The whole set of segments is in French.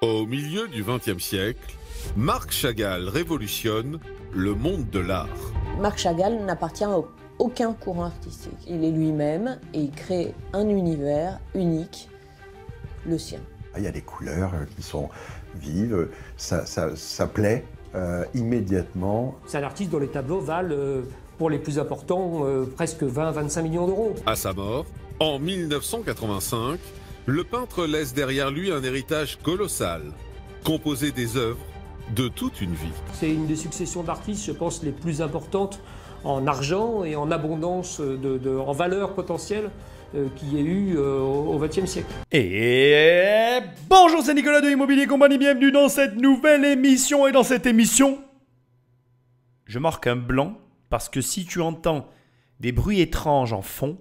Au milieu du XXe siècle, Marc Chagall révolutionne le monde de l'art. Marc Chagall n'appartient à aucun courant artistique. Il est lui-même et il crée un univers unique, le sien. Il y a des couleurs qui sont vives, ça plaît immédiatement. C'est un artiste dont les tableaux valent, pour les plus importants, presque 20-25 millions d'euros. À sa mort, en 1985, le peintre laisse derrière lui un héritage colossal, composé des œuvres de toute une vie. C'est une des successions d'artistes, je pense, les plus importantes en argent et en abondance, en valeur potentielle qu'il y ait eu au XXe siècle. Et bonjour, c'est Nicolas de Immobilier Compagnie, bienvenue dans cette nouvelle émission. Et dans cette émission, je marque un blanc parce que si tu entends des bruits étranges en fond,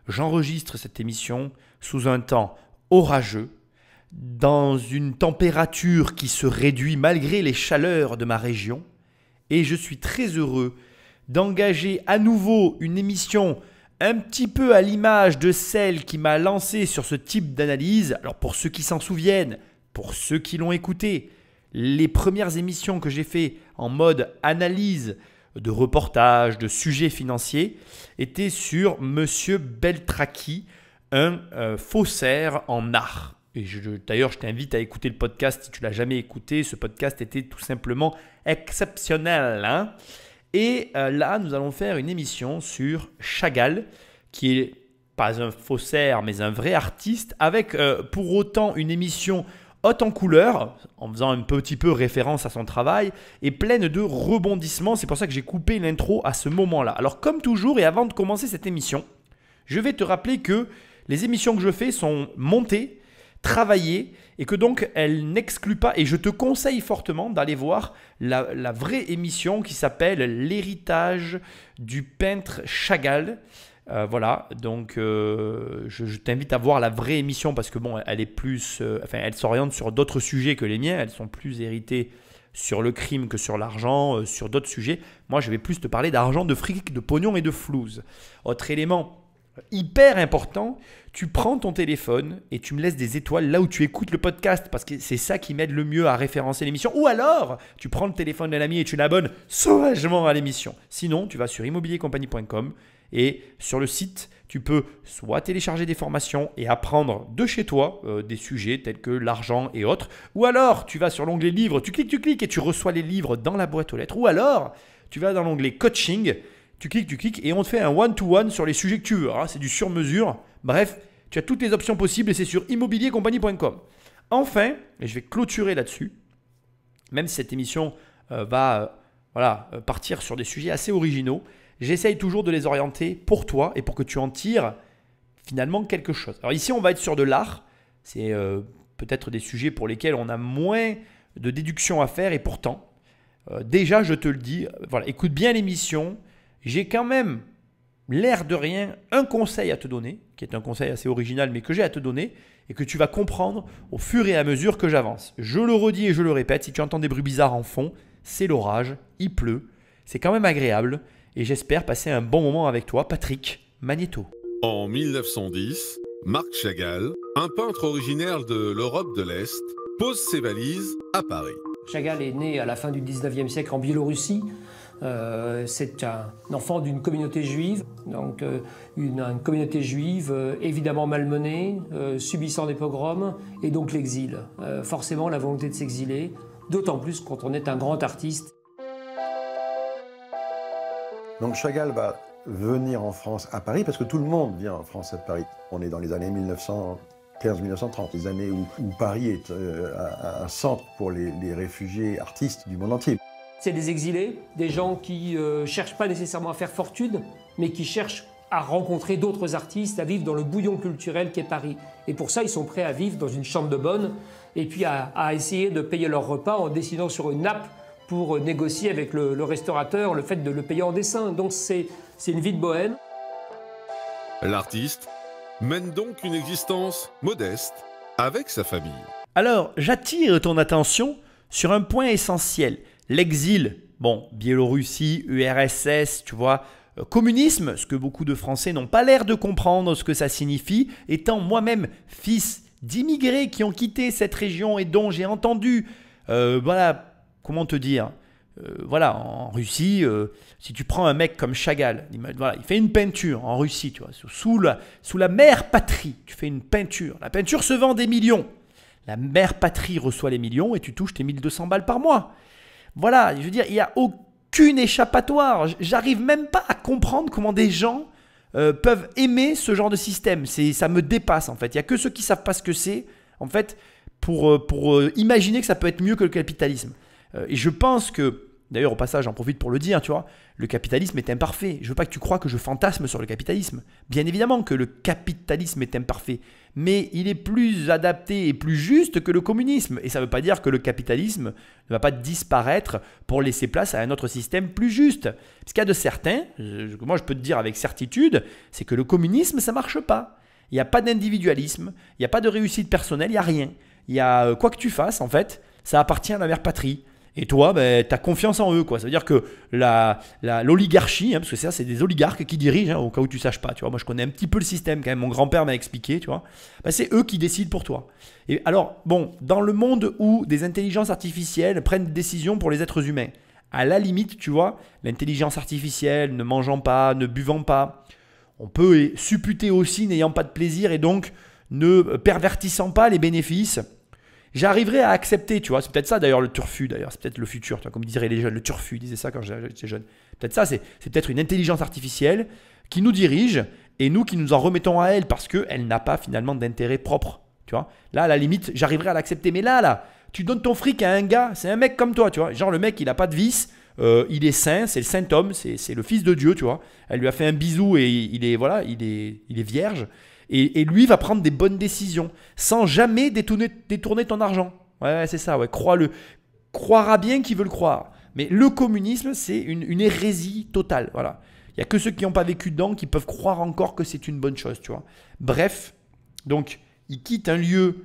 j'enregistre cette émission sous un temps orageux, dans une température qui se réduit malgré les chaleurs de ma région. Et je suis très heureux d'engager à nouveau une émission un petit peu à l'image de celle qui m'a lancé sur ce type d'analyse. Alors pour ceux qui s'en souviennent, pour ceux qui l'ont écouté, les premières émissions que j'ai fait en mode analyse de reportage, de sujets financiers, étaient sur Monsieur Beltraki, un faussaire en art. Et d'ailleurs, je t'invite à écouter le podcast si tu ne l'as jamais écouté. Ce podcast était tout simplement exceptionnel, hein. Et là, nous allons faire une émission sur Chagall, qui est pas un faussaire, mais un vrai artiste, avec pour autant une émission haute en couleurs, en faisant un petit peu référence à son travail, et pleine de rebondissements. C'est pour ça que j'ai coupé l'intro à ce moment-là. Alors comme toujours, et avant de commencer cette émission, je vais te rappeler que les émissions que je fais sont montées, travaillées, et que donc elles n'excluent pas, et je te conseille fortement d'aller voir la vraie émission qui s'appelle L'héritage du peintre Chagall. Voilà, donc je t'invite à voir la vraie émission parce que bon, elle est plus, elle s'oriente sur d'autres sujets que les miens. Elles sont plus héritées sur le crime que sur l'argent, sur d'autres sujets. Moi, je vais plus te parler d'argent, de fric, de pognon et de flouze. Autre élément hyper important, tu prends ton téléphone et tu me laisses des étoiles là où tu écoutes le podcast parce que c'est ça qui m'aide le mieux à référencer l'émission. Ou alors, tu prends le téléphone d'un ami et tu l'abonnes sauvagement à l'émission. Sinon, tu vas sur immobiliercompagnie.com et sur le site, tu peux soit télécharger des formations et apprendre de chez toi des sujets tels que l'argent et autres. Ou alors, tu vas sur l'onglet livres, tu cliques et tu reçois les livres dans la boîte aux lettres. Ou alors, tu vas dans l'onglet coaching, tu cliques et on te fait un one-to-one sur les sujets que tu veux. Alors, c'est du sur-mesure. Bref, tu as toutes les options possibles et c'est sur immobiliercompagnie.com. Enfin, et je vais clôturer là-dessus, même si cette émission va partir sur des sujets assez originaux, j'essaye toujours de les orienter pour toi et pour que tu en tires finalement quelque chose. Alors ici, on va être sur de l'art. C'est peut-être des sujets pour lesquels on a moins de déduction à faire et pourtant, déjà, je te le dis, voilà, écoute bien l'émission. J'ai quand même, l'air de rien, un conseil à te donner, qui est un conseil assez original, mais que j'ai à te donner et que tu vas comprendre au fur et à mesure que j'avance. Je le redis et je le répète, si tu entends des bruits bizarres en fond, c'est l'orage, il pleut, c'est quand même agréable et j'espère passer un bon moment avec toi, Patrick Magnéto. En 1910, Marc Chagall, un peintre originaire de l'Europe de l'Est, pose ses valises à Paris. Chagall est né à la fin du 19e siècle en Biélorussie. C'est un enfant d'une communauté juive, donc une communauté juive évidemment malmenée, subissant des pogroms et donc l'exil. Forcément la volonté de s'exiler, d'autant plus quand on est un grand artiste. Donc Chagall va venir en France, à Paris, parce que tout le monde vient en France à Paris. On est dans les années 1915-1930, les années où Paris est un centre pour les réfugiés artistes du monde entier. C'est des exilés, des gens qui ne cherchent pas nécessairement à faire fortune, mais qui cherchent à rencontrer d'autres artistes, à vivre dans le bouillon culturel qu'est Paris. Et pour ça, ils sont prêts à vivre dans une chambre de bonne et puis à essayer de payer leur repas en dessinant sur une nappe pour négocier avec le restaurateur le fait de le payer en dessin. Donc c'est une vie de bohème. L'artiste mène donc une existence modeste avec sa famille. Alors, j'attire ton attention sur un point essentiel. L'exil, bon, Biélorussie, URSS, tu vois, communisme, ce que beaucoup de Français n'ont pas l'air de comprendre ce que ça signifie, étant moi-même fils d'immigrés qui ont quitté cette région et dont j'ai entendu, voilà, comment te dire, voilà, en Russie, si tu prends un mec comme Chagall, voilà, il fait une peinture en Russie, tu vois, sous la mère patrie, tu fais une peinture. La peinture se vend des millions. La mère patrie reçoit les millions et tu touches tes 1200 balles par mois. Voilà, je veux dire, il n'y a aucune échappatoire. J'arrive même pas à comprendre comment des gens peuvent aimer ce genre de système. Ça me dépasse en fait. Il n'y a que ceux qui ne savent pas ce que c'est, en fait, pour imaginer que ça peut être mieux que le capitalisme. Et je pense que, d'ailleurs au passage j'en profite pour le dire, tu vois, le capitalisme est imparfait. Je ne veux pas que tu crois que je fantasme sur le capitalisme. Bien évidemment que le capitalisme est imparfait, mais il est plus adapté et plus juste que le communisme. Et ça ne veut pas dire que le capitalisme ne va pas disparaître pour laisser place à un autre système plus juste. Parce qu'il y a de certains, moi je peux te dire avec certitude, c'est que le communisme ça ne marche pas. Il n'y a pas d'individualisme, il n'y a pas de réussite personnelle, il n'y a rien. Il y a quoi que tu fasses en fait, ça appartient à la mère patrie. Et toi, ben, tu as confiance en eux, quoi. Ça veut dire que l'oligarchie, parce que ça, c'est des oligarques qui dirigent, au cas où tu ne saches pas. Tu vois. Moi, je connais un petit peu le système quand même. Mon grand-père m'a expliqué, tu vois. Ben, c'est eux qui décident pour toi. Et alors, bon, dans le monde où des intelligences artificielles prennent des décisions pour les êtres humains, à la limite, tu vois, l'intelligence artificielle, ne mangeant pas, ne buvant pas, on peut supputer aussi n'ayant pas de plaisir et donc ne pervertissant pas les bénéfices. J'arriverai à accepter, tu vois, c'est peut-être ça d'ailleurs le turfu, d'ailleurs, c'est peut-être le futur, tu vois, comme diraient les jeunes, le turfu, ils disaient ça quand j'étais jeune. Peut-être ça, c'est peut-être une intelligence artificielle qui nous dirige et nous qui nous en remettons à elle parce qu'elle n'a pas finalement d'intérêt propre, tu vois. Là, à la limite, j'arriverai à l'accepter, mais là, tu donnes ton fric à un gars, c'est un mec comme toi, tu vois, genre le mec, il n'a pas de vice, il est saint, c'est le saint homme, c'est le fils de Dieu, tu vois. Elle lui a fait un bisou et il est vierge. Et lui va prendre des bonnes décisions sans jamais détourner ton argent. Ouais, c'est ça, ouais. Crois-le. Croira bien qui veut le croire. Mais le communisme, c'est une hérésie totale. Voilà. Il n'y a que ceux qui n'ont pas vécu dedans qui peuvent croire encore que c'est une bonne chose, tu vois. Bref, donc, il quitte un lieu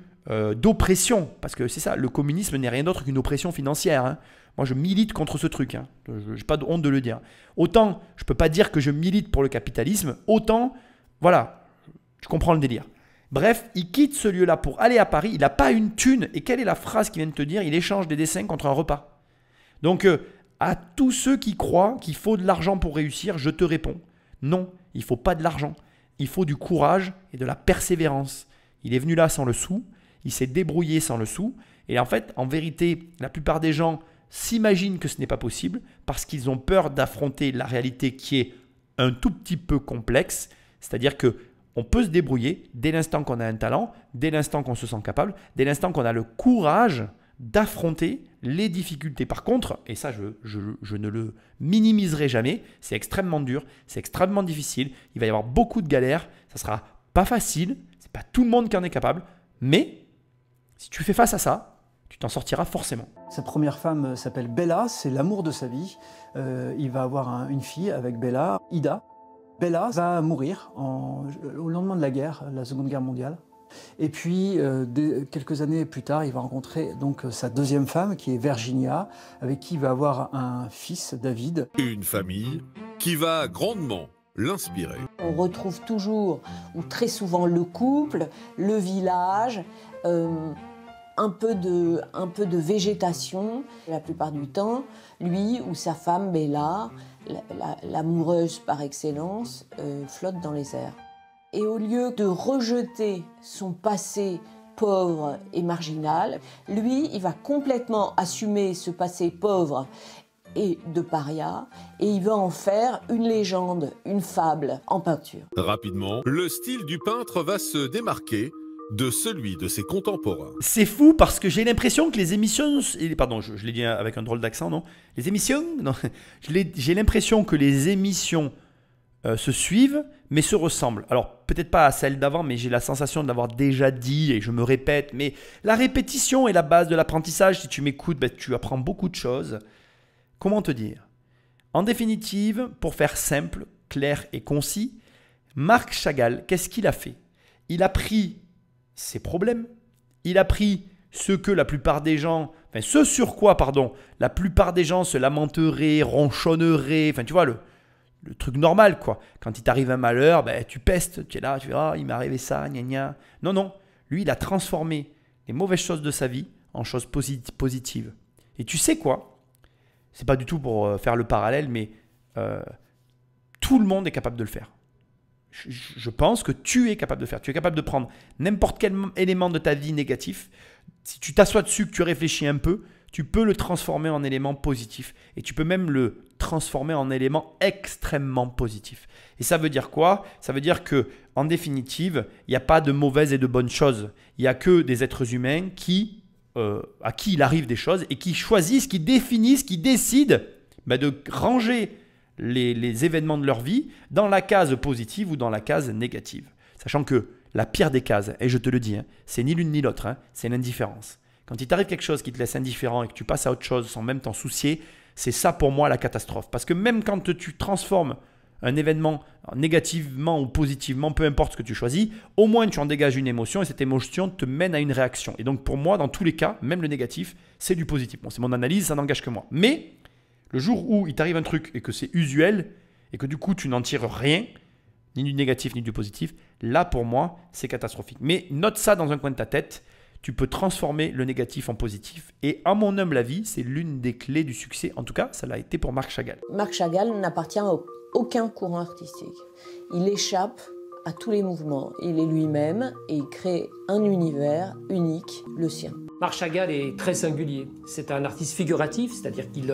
d'oppression. Parce que c'est ça, le communisme n'est rien d'autre qu'une oppression financière. Hein. Moi, je milite contre ce truc. Hein. Je n'ai pas de honte de le dire. Autant, je ne peux pas dire que je milite pour le capitalisme, autant, voilà. Je comprends le délire. Bref, il quitte ce lieu-là pour aller à Paris. Il n'a pas une thune. Et quelle est la phrase qu'il vient de te dire? Il échange des dessins contre un repas. Donc, à tous ceux qui croient qu'il faut de l'argent pour réussir, je te réponds. Non, il ne faut pas de l'argent. Il faut du courage et de la persévérance. Il est venu là sans le sou. Il s'est débrouillé sans le sou. Et en fait, en vérité, la plupart des gens s'imaginent que ce n'est pas possible parce qu'ils ont peur d'affronter la réalité qui est un tout petit peu complexe. C'est-à-dire que on peut se débrouiller dès l'instant qu'on a un talent, dès l'instant qu'on se sent capable, dès l'instant qu'on a le courage d'affronter les difficultés. Par contre, et ça je ne le minimiserai jamais, c'est extrêmement dur, c'est extrêmement difficile, il va y avoir beaucoup de galères, ça ne sera pas facile, ce n'est pas tout le monde qui en est capable, mais si tu fais face à ça, tu t'en sortiras forcément. Sa première femme s'appelle Bella, c'est l'amour de sa vie. Il va avoir une fille avec Bella, Ida. Bella va mourir au lendemain de la guerre, la Seconde Guerre mondiale. Et puis, quelques années plus tard, il va rencontrer donc sa deuxième femme, qui est Virginia, avec qui il va avoir un fils, David. Une famille qui va grandement l'inspirer. On retrouve toujours, ou très souvent, le couple, le village, un peu de végétation. La plupart du temps, lui ou sa femme Bella, l'amoureuse par excellence, flotte dans les airs. Et au lieu de rejeter son passé pauvre et marginal, lui, il va complètement assumer ce passé pauvre et de paria, et il va en faire une légende, une fable en peinture. Rapidement, le style du peintre va se démarquer de celui de ses contemporains. C'est fou parce que j'ai l'impression que les émissions... Pardon, je l'ai dit avec un drôle d'accent, non? Les émissions? Non. J'ai l'impression que les émissions se suivent, mais se ressemblent. Alors, peut-être pas à celles d'avant, mais j'ai la sensation de l'avoir déjà dit et je me répète. Mais la répétition est la base de l'apprentissage. Si tu m'écoutes, ben, tu apprends beaucoup de choses. Comment te dire? En définitive, pour faire simple, clair et concis, Marc Chagall, qu'est-ce qu'il a fait? Il a pris ses problèmes, il a pris ce que la plupart des gens, enfin ce sur quoi, pardon, la plupart des gens se lamenteraient, ronchonneraient, enfin tu vois, le truc normal quoi. Quand il t'arrive un malheur, ben, tu pestes, tu es là, tu dis « Ah, il m'est arrivé ça, gna gna ». Non, non, Lui, il a transformé les mauvaises choses de sa vie en choses positives. Et tu sais quoi? C'est pas du tout pour faire le parallèle, mais tout le monde est capable de le faire. Je pense que tu es capable de le faire. Tu es capable de prendre n'importe quel élément de ta vie négatif. Si tu t'assois dessus, que tu réfléchis un peu, tu peux le transformer en élément positif. Et tu peux même le transformer en élément extrêmement positif. Et ça veut dire quoi? Ça veut dire que, en définitive, il n'y a pas de mauvaises et de bonnes choses. Il n'y a que des êtres humains à qui il arrive des choses et qui choisissent, qui définissent, qui décident de ranger les événements de leur vie dans la case positive ou dans la case négative. Sachant que la pire des cases, et je te le dis, c'est ni l'une ni l'autre, c'est l'indifférence. Quand il t'arrive quelque chose qui te laisse indifférent et que tu passes à autre chose sans même t'en soucier, c'est ça pour moi la catastrophe. Parce que même quand tu transformes un événement négativement ou positivement, peu importe ce que tu choisis, au moins tu en dégages une émotion et cette émotion te mène à une réaction. Et donc pour moi, dans tous les cas, même le négatif, c'est du positif. Bon, c'est mon analyse, ça n'engage que moi. Mais le jour où il t'arrive un truc et que c'est usuel et que du coup tu n'en tires rien, ni du négatif ni du positif, là pour moi c'est catastrophique. Mais note ça dans un coin de ta tête, tu peux transformer le négatif en positif et à mon humble avis, c'est l'une des clés du succès. En tout cas, ça l'a été pour Marc Chagall. Marc Chagall n'appartient à aucun courant artistique. Il échappe à tous les mouvements. Il est lui-même et il crée un univers unique, le sien. Marc Chagall est très singulier. C'est un artiste figuratif, c'est-à-dire qu'il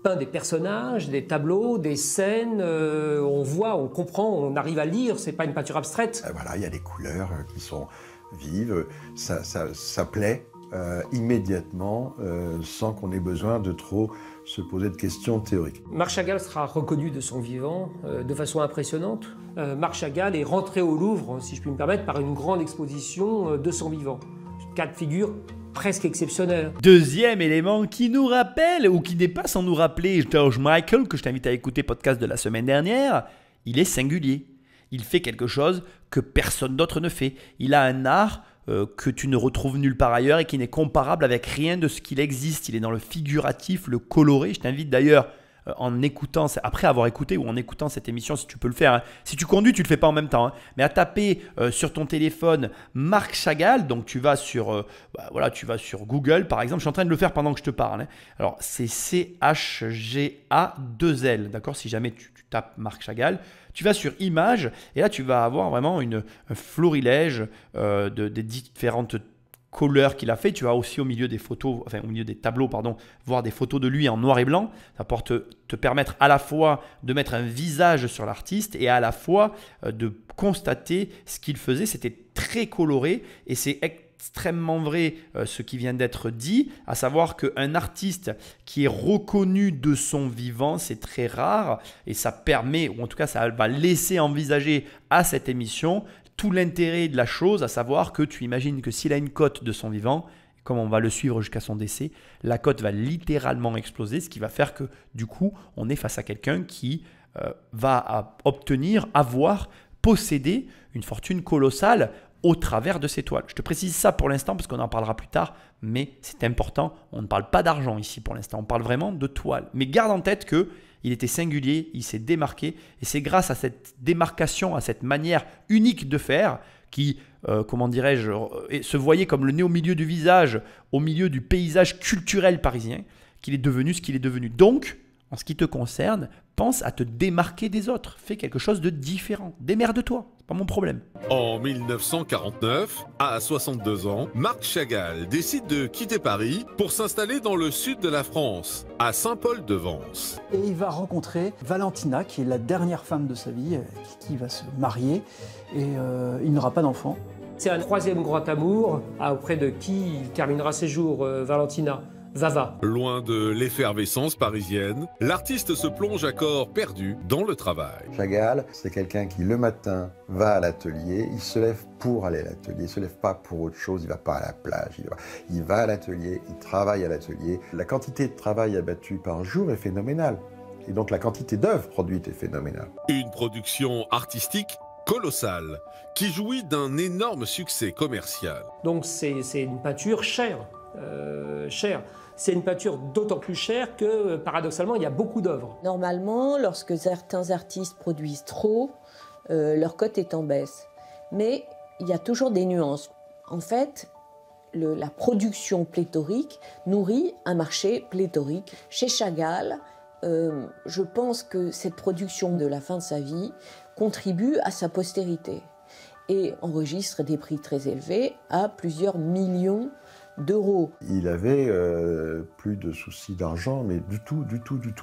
peint des personnages, des tableaux, des scènes. On voit, on comprend, on arrive à lire. C'est pas une peinture abstraite. Voilà, il y a des couleurs qui sont vives. Ça plaît immédiatement sans qu'on ait besoin de trop se poser de questions théoriques. Marc Chagall sera reconnu de son vivant de façon impressionnante. Marc Chagall est rentré au Louvre, si je puis me permettre, par une grande exposition de son vivant. Cas de figure presque exceptionnel. Deuxième élément qui nous rappelle, ou qui n'est pas sans nous rappeler, George Michael, que je t'invite à écouter, podcast de la semaine dernière, il est singulier. Il fait quelque chose que personne d'autre ne fait. Il a un art que tu ne retrouves nulle part ailleurs et qui n'est comparable avec rien de ce qu'il existe. Il est dans le figuratif, le coloré. Je t'invite d'ailleurs, en écoutant, après avoir écouté ou en écoutant cette émission, si tu peux le faire, si tu conduis, tu ne le fais pas en même temps, mais à taper sur ton téléphone Marc Chagall, donc tu vas sur Google par exemple. Je suis en train de le faire pendant que je te parle. Alors c'est CHGA2L, d'accord? Si jamais tu tapes Marc Chagall, tu vas sur Images et là tu vas avoir vraiment un florilège des différentes couleurs qu'il a fait. Tu vas aussi au milieu des photos, au milieu des tableaux, voir des photos de lui en noir et blanc. Ça peut te permettre à la fois de mettre un visage sur l'artiste et à la fois de constater ce qu'il faisait. C'était très coloré et c'est extrêmement vrai ce qui vient d'être dit, à savoir qu'un artiste qui est reconnu de son vivant, c'est très rare et ça permet, ou en tout cas ça va laisser envisager à cette émission tout l'intérêt de la chose, à savoir que tu imagines que s'il a une cote de son vivant, comme on va le suivre jusqu'à son décès, la cote va littéralement exploser, ce qui va faire que du coup, on est face à quelqu'un qui va posséder une fortune colossale au travers de ces toiles. Je te précise ça pour l'instant parce qu'on en parlera plus tard, mais c'est important, on ne parle pas d'argent ici pour l'instant, on parle vraiment de toiles. Mais garde en tête que il était singulier, il s'est démarqué et c'est grâce à cette démarcation, à cette manière unique de faire qui, se voyait comme le nez au milieu du visage, au milieu du paysage culturel parisien, qu'il est devenu ce qu'il est devenu. Donc, en ce qui te concerne, pense à te démarquer des autres. Fais quelque chose de différent. Démerde-toi, c'est pas mon problème. En 1949, à 62 ans, Marc Chagall décide de quitter Paris pour s'installer dans le sud de la France, à Saint-Paul-de-Vence. Et il va rencontrer Valentina, qui est la dernière femme de sa vie, qui va se marier, et il n'aura pas d'enfant. C'est un troisième grand amour, auprès de qui il terminera ses jours, Valentina. Vava. Loin de l'effervescence parisienne, l'artiste se plonge à corps perdu dans le travail. Chagall, c'est quelqu'un qui le matin va à l'atelier, il se lève pour aller à l'atelier, il ne se lève pas pour autre chose, il ne va pas à la plage, il va à l'atelier, il travaille à l'atelier. La quantité de travail abattu par jour est phénoménale, et donc la quantité d'œuvres produites est phénoménale. Une production artistique colossale, qui jouit d'un énorme succès commercial. Donc c'est une peinture chère. C'est une peinture d'autant plus chère que, paradoxalement, il y a beaucoup d'œuvres. Normalement, lorsque certains artistes produisent trop, leur cote est en baisse. Mais il y a toujours des nuances. En fait, la production pléthorique nourrit un marché pléthorique. Chez Chagall, je pense que cette production de la fin de sa vie contribue à sa postérité et enregistre des prix très élevés à plusieurs millions d'euros. Il avait plus de soucis d'argent, mais du tout.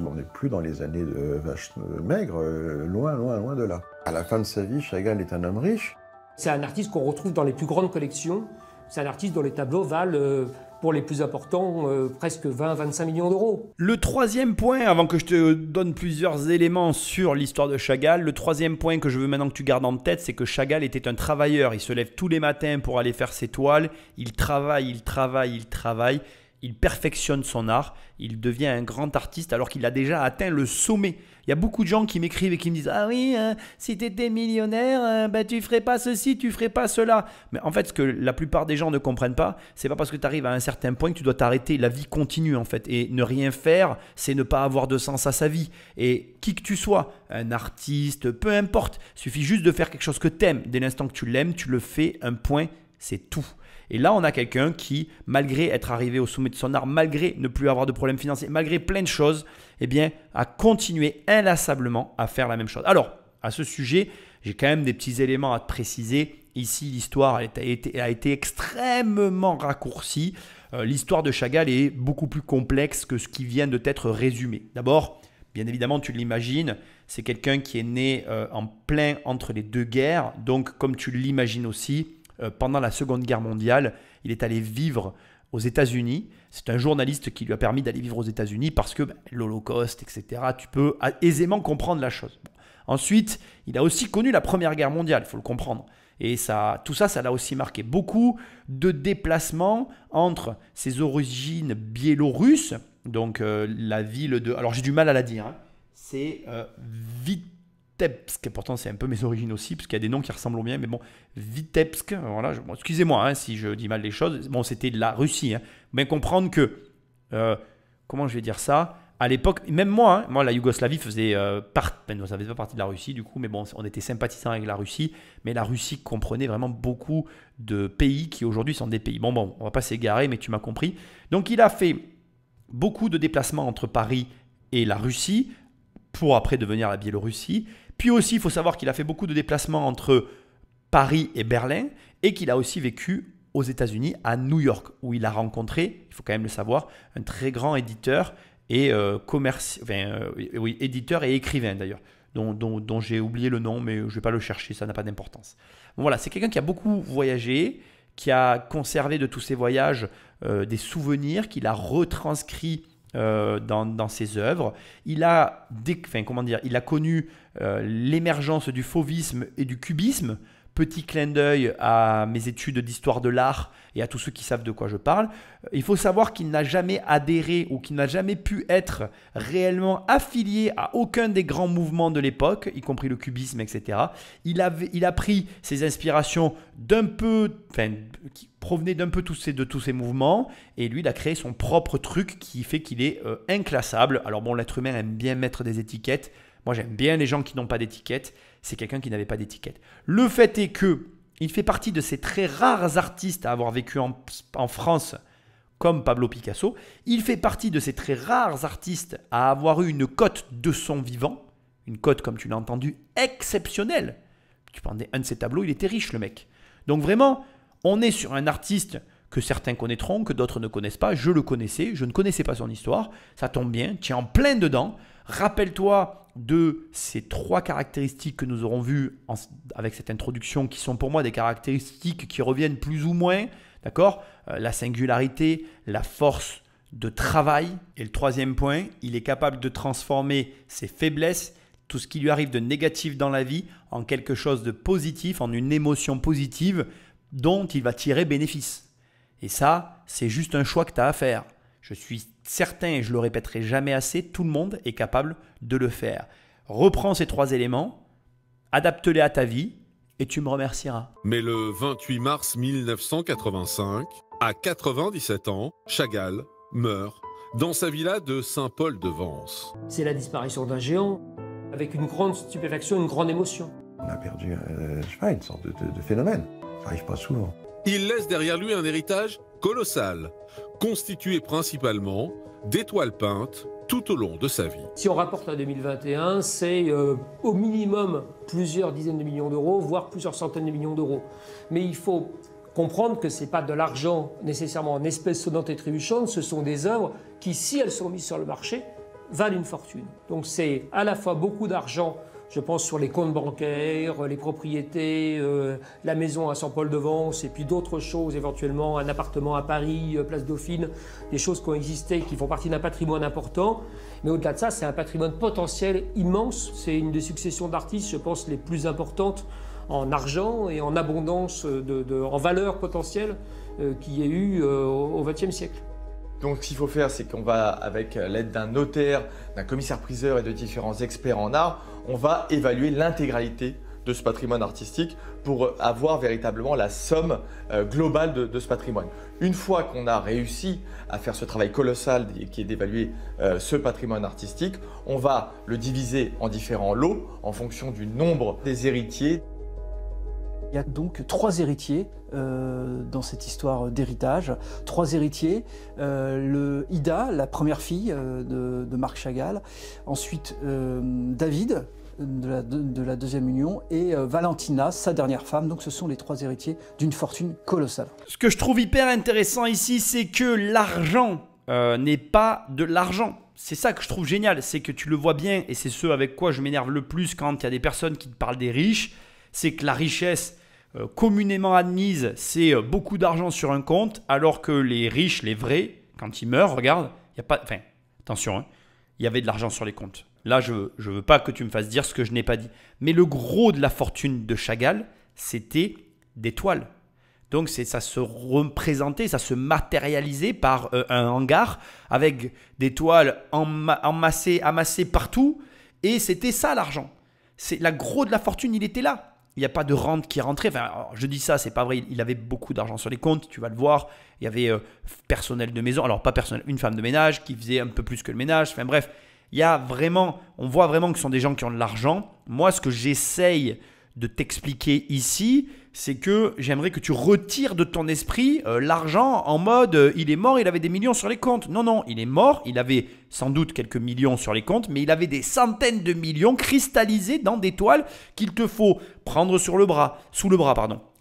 On n'est plus dans les années de vache maigre, loin de là. À la fin de sa vie, Chagall est un homme riche. C'est un artiste qu'on retrouve dans les plus grandes collections. C'est un artiste dont les tableaux valent, pour les plus importants, presque 20-25 millions d'euros. Le troisième point, avant que je te donne plusieurs éléments sur l'histoire de Chagall, le troisième point que je veux maintenant que tu gardes en tête, c'est que Chagall était un travailleur. Il se lève tous les matins pour aller faire ses toiles. Il travaille. Il perfectionne son art, il devient un grand artiste alors qu'il a déjà atteint le sommet. Il y a beaucoup de gens qui m'écrivent et qui me disent « Ah oui, si tu étais millionnaire, tu ferais pas ceci, tu ferais pas cela. » Mais en fait, ce que la plupart des gens ne comprennent pas, c'est pas parce que tu arrives à un certain point que tu dois t'arrêter. La vie continue en fait. Et ne rien faire, c'est ne pas avoir de sens à sa vie. Et qui que tu sois, un artiste, peu importe, il suffit juste de faire quelque chose que tu aimes. Dès l'instant que tu l'aimes, tu le fais, un point, c'est tout. Et là, on a quelqu'un qui, malgré être arrivé au sommet de son art, malgré ne plus avoir de problèmes financiers, malgré plein de choses, eh bien, a continué inlassablement à faire la même chose. Alors, à ce sujet, j'ai quand même des petits éléments à te préciser. Ici, l'histoire a été extrêmement raccourcie. L'histoire de Chagall est beaucoup plus complexe que ce qui vient de t'être résumé. D'abord, bien évidemment, tu l'imagines, c'est quelqu'un qui est né en plein entre les deux guerres. Donc, comme tu l'imagines aussi, pendant la Seconde Guerre mondiale, il est allé vivre aux États-Unis. C'est un journaliste qui lui a permis d'aller vivre aux États-Unis parce que l'Holocauste, etc., tu peux aisément comprendre la chose. Bon. Ensuite, il a aussi connu la Première Guerre mondiale, il faut le comprendre. Et tout ça, ça l'a aussi marqué. Beaucoup de déplacements entre ses origines biélorusses, donc la ville de... Alors j'ai du mal à la dire, hein, c'est Vitebsk, pourtant c'est un peu mes origines aussi, parce qu'il y a des noms qui ressemblent bien, mais bon, Vitebsk, voilà, excusez-moi hein, si je dis mal les choses, bon c'était de la Russie, hein. Bien comprendre que, comment je vais dire ça, à l'époque, même moi, la Yougoslavie faisait ça faisait pas partie de la Russie du coup, mais bon, on était sympathisants avec la Russie, mais la Russie comprenait vraiment beaucoup de pays qui aujourd'hui sont des pays. Bon, on va pas s'égarer, mais tu m'as compris. Donc il a fait beaucoup de déplacements entre Paris et la Russie, pour après devenir la Biélorussie. Puis aussi, il faut savoir qu'il a fait beaucoup de déplacements entre Paris et Berlin et qu'il a aussi vécu aux États-Unis, à New York, où il a rencontré, il faut quand même le savoir, un très grand éditeur et éditeur et écrivain d'ailleurs, dont j'ai oublié le nom, mais je ne vais pas le chercher, ça n'a pas d'importance. Bon, voilà, c'est quelqu'un qui a beaucoup voyagé, qui a conservé de tous ses voyages des souvenirs, qu'il a retranscrits dans ses œuvres. Il a connu l'émergence du fauvisme et du cubisme. Petit clin d'œil à mes études d'histoire de l'art et à tous ceux qui savent de quoi je parle. Il faut savoir qu'il n'a jamais adhéré ou qu'il n'a jamais pu être réellement affilié à aucun des grands mouvements de l'époque, y compris le cubisme, etc. Il a pris ses inspirations qui provenaient d'un peu de tous ces mouvements, et lui, il a créé son propre truc qui fait qu'il est inclassable. Alors bon, l'être humain aime bien mettre des étiquettes. Moi, j'aime bien les gens qui n'ont pas d'étiquette. C'est quelqu'un qui n'avait pas d'étiquette. Le fait est qu'il fait partie de ces très rares artistes à avoir vécu en France, comme Pablo Picasso. Il fait partie de ces très rares artistes à avoir eu une cote de son vivant. Une cote, comme tu l'as entendu, exceptionnelle. Tu prends un de ses tableaux, il était riche, le mec. Donc vraiment, on est sur un artiste que certains connaîtront, que d'autres ne connaissent pas. Je le connaissais, je ne connaissais pas son histoire. Ça tombe bien, tu es en plein dedans. Rappelle-toi de ces 3 caractéristiques que nous aurons vues avec cette introduction, qui sont pour moi des caractéristiques qui reviennent plus ou moins, d'accord ? La singularité, la force de travail. Et le 3e point, il est capable de transformer ses faiblesses, tout ce qui lui arrive de négatif dans la vie, en quelque chose de positif, en une émotion positive dont il va tirer bénéfice. Et ça, c'est juste un choix que tu as à faire. Je suis certain, et je le répéterai jamais assez, tout le monde est capable de le faire. Reprends ces 3 éléments, adapte-les à ta vie et tu me remercieras. Mais le 28 mars 1985, à 97 ans, Chagall meurt dans sa villa de Saint-Paul-de-Vence. C'est la disparition d'un géant, avec une grande stupéfaction, une grande émotion. On a perdu une sorte de phénomène. Ça n'arrive pas souvent. Il laisse derrière lui un héritage colossal, constitué principalement d'étoiles peintes tout au long de sa vie. Si on rapporte à 2021, c'est au minimum plusieurs dizaines de millions d'euros, voire plusieurs centaines de millions d'euros. Mais il faut comprendre que ce n'est pas de l'argent nécessairement en espèces sonnantes et trébuchantes, ce sont des œuvres qui, si elles sont mises sur le marché, valent une fortune. Donc c'est à la fois beaucoup d'argent, je pense, sur les comptes bancaires, les propriétés, la maison à Saint-Paul-de-Vence et puis d'autres choses, éventuellement un appartement à Paris, place Dauphine, des choses qui ont existé, qui font partie d'un patrimoine important. Mais au-delà de ça, c'est un patrimoine potentiel immense. C'est une des successions d'artistes, je pense, les plus importantes en argent et en abondance, en valeur potentielle qu'il y ait eu au XXe siècle. Donc ce qu'il faut faire, c'est qu'on va, avec l'aide d'un notaire, d'un commissaire-priseur et de différents experts en art, on va évaluer l'intégralité de ce patrimoine artistique pour avoir véritablement la somme globale de ce patrimoine. Une fois qu'on a réussi à faire ce travail colossal qui est d'évaluer ce patrimoine artistique, on va le diviser en différents lots en fonction du nombre des héritiers. Il y a donc 3 héritiers dans cette histoire d'héritage. 3 héritiers, Ida, la première fille de Marc Chagall, ensuite David, de la deuxième union, et Valentina, sa dernière femme. Donc ce sont les 3 héritiers d'une fortune colossale. Ce que je trouve hyper intéressant ici, c'est que l'argent n'est pas de l'argent. C'est ça que je trouve génial, c'est que tu le vois bien, et c'est ce avec quoi je m'énerve le plus quand il y a des personnes qui te parlent des riches, c'est que la richesse communément admise, c'est beaucoup d'argent sur un compte, alors que les riches, les vrais, quand ils meurent, regarde, il y a pas, enfin, attention, hein, il y avait de l'argent sur les comptes. Là, je ne veux pas que tu me fasses dire ce que je n'ai pas dit. Mais le gros de la fortune de Chagall, c'était des toiles. Donc ça se représentait, ça se matérialisait par un hangar avec des toiles amassées partout. Et c'était ça l'argent. La gros de la fortune, il était là. Il n'y a pas de rente qui rentrait. Enfin, alors, je dis ça, c'est pas vrai. Il avait beaucoup d'argent sur les comptes, tu vas le voir. Il y avait personnel de maison, alors pas personnel, une femme de ménage qui faisait un peu plus que le ménage. Enfin bref, il y a vraiment, on voit vraiment que ce sont des gens qui ont de l'argent. Moi, ce que j'essaye de t'expliquer ici, c'est que j'aimerais que tu retires de ton esprit l'argent en mode il est mort, il avait des millions sur les comptes. Non, non, il est mort, il avait sans doute quelques millions sur les comptes, mais il avait des centaines de millions cristallisés dans des toiles qu'il te faut prendre sous le bras,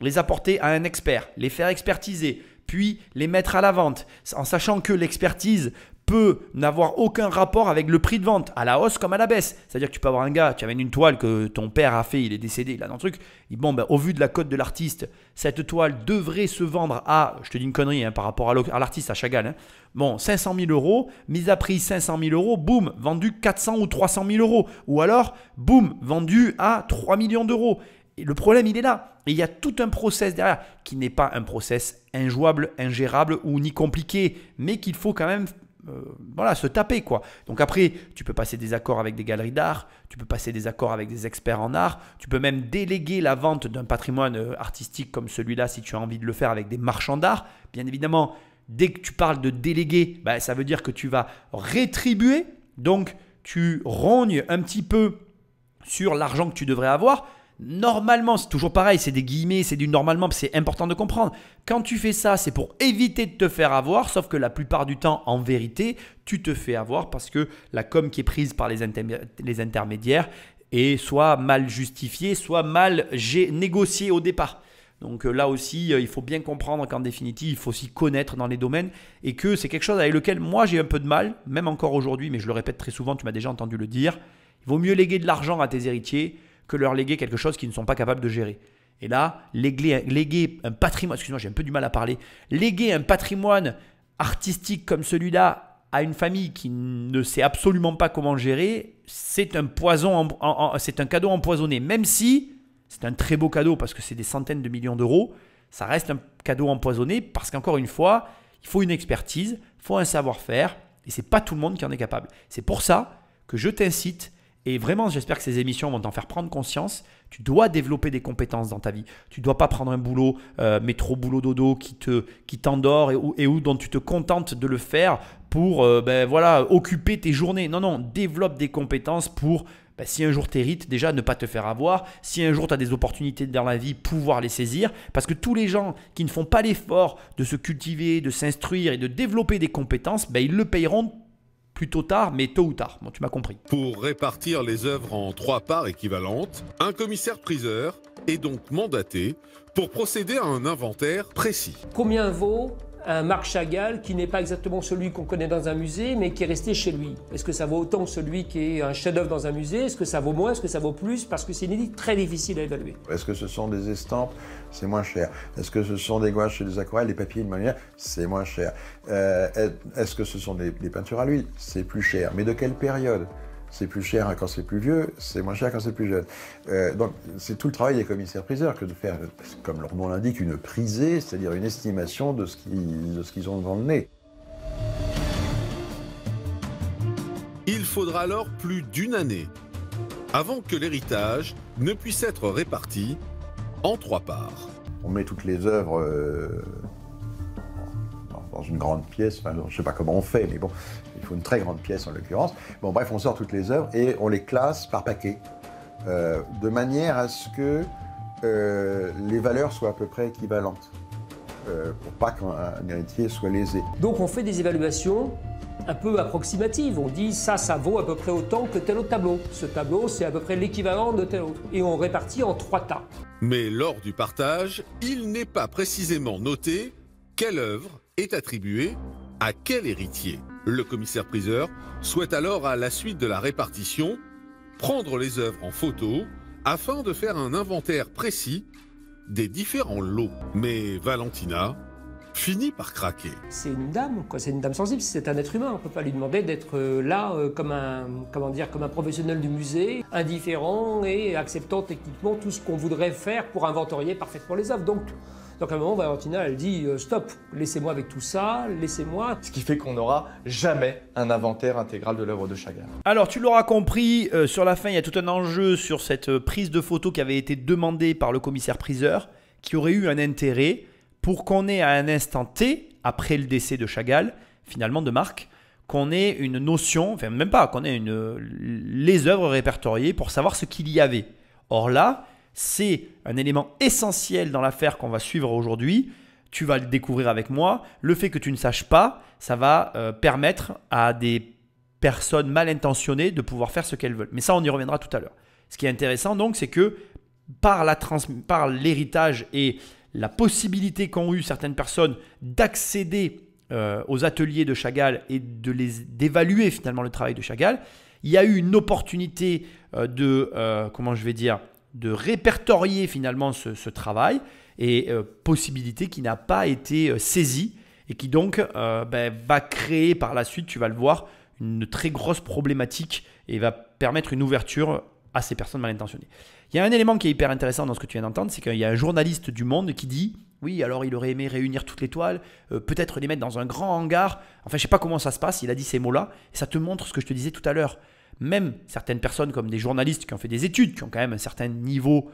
les apporter à un expert, les faire expertiser, puis les mettre à la vente, en sachant que l'expertise peut n'avoir aucun rapport avec le prix de vente, à la hausse comme à la baisse. C'est-à-dire que tu peux avoir un gars, tu amènes une toile que ton père a fait, il est décédé, il a dans le truc. Bon, ben, au vu de la cote de l'artiste, cette toile devrait se vendre à, je te dis une connerie hein, par rapport à l'artiste, à Chagall, hein. Bon, 500 000 euros, mise à prix 500 000 euros, boum, vendu 400 ou 300 000 euros. Ou alors, boum, vendu à 3 millions d'euros. Et le problème, il est là. Et il y a tout un process derrière qui n'est pas un process injouable, ingérable ou ni compliqué, mais qu'il faut quand même voilà, se taper quoi. Donc après, tu peux passer des accords avec des galeries d'art, tu peux passer des accords avec des experts en art, tu peux même déléguer la vente d'un patrimoine artistique comme celui-là si tu as envie de le faire avec des marchands d'art. Bien évidemment, dès que tu parles de déléguer, bah, ça veut dire que tu vas rétribuer, donc tu rognes un petit peu sur l'argent que tu devrais avoir. Normalement, c'est toujours pareil, c'est des guillemets, c'est du normalement, c'est important de comprendre. Quand tu fais ça, c'est pour éviter de te faire avoir, sauf que la plupart du temps, en vérité, tu te fais avoir parce que la com qui est prise par les intermédiaires est soit mal justifiée, soit mal négociée au départ. Donc là aussi, il faut bien comprendre qu'en définitive, il faut s'y connaître dans les domaines et que c'est quelque chose avec lequel moi j'ai un peu de mal, même encore aujourd'hui, mais je le répète très souvent, tu m'as déjà entendu le dire. Il vaut mieux léguer de l'argent à tes héritiers que leur léguer quelque chose qu'ils ne sont pas capables de gérer. Et là, léguer un patrimoine, excuse-moi, j'ai un peu du mal à parler, léguer un patrimoine artistique comme celui-là à une famille qui ne sait absolument pas comment gérer, c'est un poison, c'est un cadeau empoisonné. Même si c'est un très beau cadeau parce que c'est des centaines de millions d'euros, ça reste un cadeau empoisonné parce qu'encore une fois, il faut une expertise, il faut un savoir-faire et ce n'est pas tout le monde qui en est capable. C'est pour ça que je t'incite. Et vraiment, j'espère que ces émissions vont t'en faire prendre conscience. Tu dois développer des compétences dans ta vie. Tu ne dois pas prendre un boulot, métro, boulot, dodo, qui t'endort et où dont tu te contentes de le faire pour voilà, occuper tes journées. Non, non, développe des compétences pour Ben, si un jour tu hérites, déjà ne pas te faire avoir. Si un jour tu as des opportunités dans la vie, pouvoir les saisir. Parce que tous les gens qui ne font pas l'effort de se cultiver, de s'instruire et de développer des compétences, ben, ils le payeront plutôt tard, mais tôt ou tard. Bon, tu m'as compris. Pour répartir les œuvres en 3 parts équivalentes, un commissaire-priseur est donc mandaté pour procéder à un inventaire précis. Combien vaut un Marc Chagall qui n'est pas exactement celui qu'on connaît dans un musée, mais qui est resté chez lui? Est-ce que ça vaut autant que celui qui est un chef-d'œuvre dans un musée? Est-ce que ça vaut moins? Est-ce que ça vaut plus? Parce que c'est une idée très difficile à évaluer. Est-ce que ce sont des estampes? C'est moins cher. Est-ce que ce sont des gouaches et des aquarelles, des papiers de manière? C'est moins cher. Est-ce que ce sont des peintures à l'huile? C'est plus cher. Mais de quelle période? C'est plus cher quand c'est plus vieux, c'est moins cher quand c'est plus jeune. Donc c'est tout le travail des commissaires-priseurs que de faire, comme leur nom l'indique, une prisée, c'est-à-dire une estimation de ce qu'ils ont devant le nez. Il faudra alors plus d'1 année avant que l'héritage ne puisse être réparti en 3 parts. On met toutes les œuvres dans une grande pièce, enfin, je ne sais pas comment on fait, mais bon, il faut une très grande pièce en l'occurrence. Bon, bref, on sort toutes les œuvres et on les classe par paquet, de manière à ce que les valeurs soient à peu près équivalentes, pour pas qu'un héritier soit lésé. Donc on fait des évaluations un peu approximatives. On dit ça vaut à peu près autant que tel autre tableau. Ce tableau, c'est à peu près l'équivalent de tel autre. Et on répartit en 3 tas. Mais lors du partage, il n'est pas précisément noté quelle œuvre est attribuée à quel héritier. Le commissaire-priseur souhaite alors, à la suite de la répartition, prendre les œuvres en photo afin de faire un inventaire précis des différents lots. Mais Valentina finit par craquer. C'est une dame, quoi. C'est une dame sensible, c'est un être humain. On ne peut pas lui demander d'être là comme un professionnel du musée, indifférent et acceptant techniquement tout ce qu'on voudrait faire pour inventorier parfaitement les œuvres. Donc à un moment, Valentina, elle dit stop, laissez-moi avec tout ça, laissez-moi. Ce qui fait qu'on n'aura jamais un inventaire intégral de l'œuvre de Chagall. Alors, tu l'auras compris, sur la fin, il y a tout un enjeu sur cette prise de photo qui avait été demandée par le commissaire-priseur, qui aurait eu un intérêt pour qu'on ait à un instant T, après le décès de Chagall, finalement de Marc, qu'on ait une notion, enfin même pas, qu'on ait les œuvres répertoriées pour savoir ce qu'il y avait. Or là, c'est un élément essentiel dans l'affaire qu'on va suivre aujourd'hui. Tu vas le découvrir avec moi. Le fait que tu ne saches pas, ça va permettre à des personnes mal intentionnées de pouvoir faire ce qu'elles veulent. Mais ça, on y reviendra tout à l'heure. Ce qui est intéressant donc, c'est que par l'héritage et la possibilité qu'ont eu certaines personnes d'accéder aux ateliers de Chagall et d'évaluer finalement le travail de Chagall, il y a eu une opportunité de répertorier finalement ce travail et possibilité qui n'a pas été saisie et qui donc va créer par la suite, tu vas le voir, une très grosse problématique et va permettre une ouverture à ces personnes mal intentionnées. Il y a un élément qui est hyper intéressant dans ce que tu viens d'entendre, c'est qu'il y a un journaliste du Monde qui dit « Oui, alors il aurait aimé réunir toutes les toiles, peut-être les mettre dans un grand hangar. » Enfin, je ne sais pas comment ça se passe, il a dit ces mots-là. Et ça te montre ce que je te disais tout à l'heure. Même certaines personnes comme des journalistes qui ont fait des études, qui ont quand même un certain niveau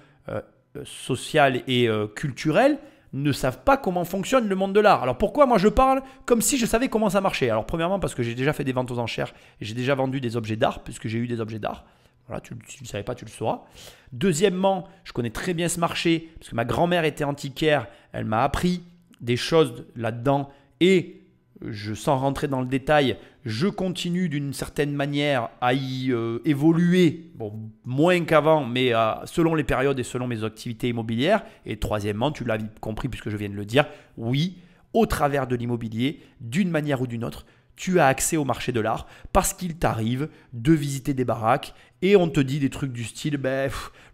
social et culturel, ne savent pas comment fonctionne le monde de l'art. Alors pourquoi moi je parle comme si je savais comment ça marchait? Alors premièrement parce que j'ai déjà fait des ventes aux enchères et j'ai déjà vendu des objets d'art, puisque j'ai eu des objets d'art. Voilà, si tu ne savais pas, tu le sauras. Deuxièmement, je connais très bien ce marché, parce que ma grand-mère était antiquaire, elle m'a appris des choses là-dedans et sans rentrer dans le détail, je continue d'une certaine manière à y évoluer, bon, moins qu'avant, mais selon les périodes et selon mes activités immobilières. Et troisièmement, tu l'as compris puisque je viens de le dire, oui, au travers de l'immobilier, d'une manière ou d'une autre, tu as accès au marché de l'art parce qu'il t'arrive de visiter des baraques et on te dit des trucs du style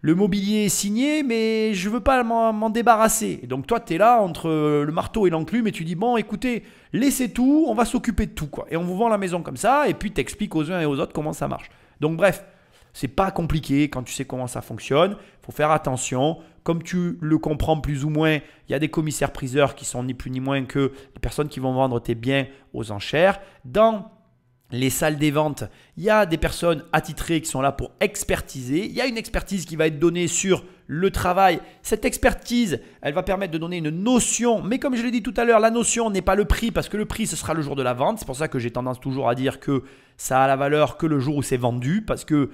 le mobilier est signé mais je ne veux pas m'en débarrasser. Et donc toi tu es là entre le marteau et l'enclume et tu dis bon écoutez, laissez tout, on va s'occuper de tout quoi. Et on vous vend la maison comme ça et puis tu expliques aux uns et aux autres comment ça marche. Donc bref, c'est pas compliqué quand tu sais comment ça fonctionne, il faut faire attention. Comme tu le comprends plus ou moins, il y a des commissaires-priseurs qui sont ni plus ni moins que les personnes qui vont vendre tes biens aux enchères. Dans les salles des ventes, il y a des personnes attitrées qui sont là pour expertiser. Il y a une expertise qui va être donnée sur le travail. Cette expertise, elle va permettre de donner une notion. Mais comme je l'ai dit tout à l'heure, la notion n'est pas le prix parce que le prix, ce sera le jour de la vente. C'est pour ça que j'ai tendance toujours à dire que ça a la valeur que le jour où c'est vendu parce que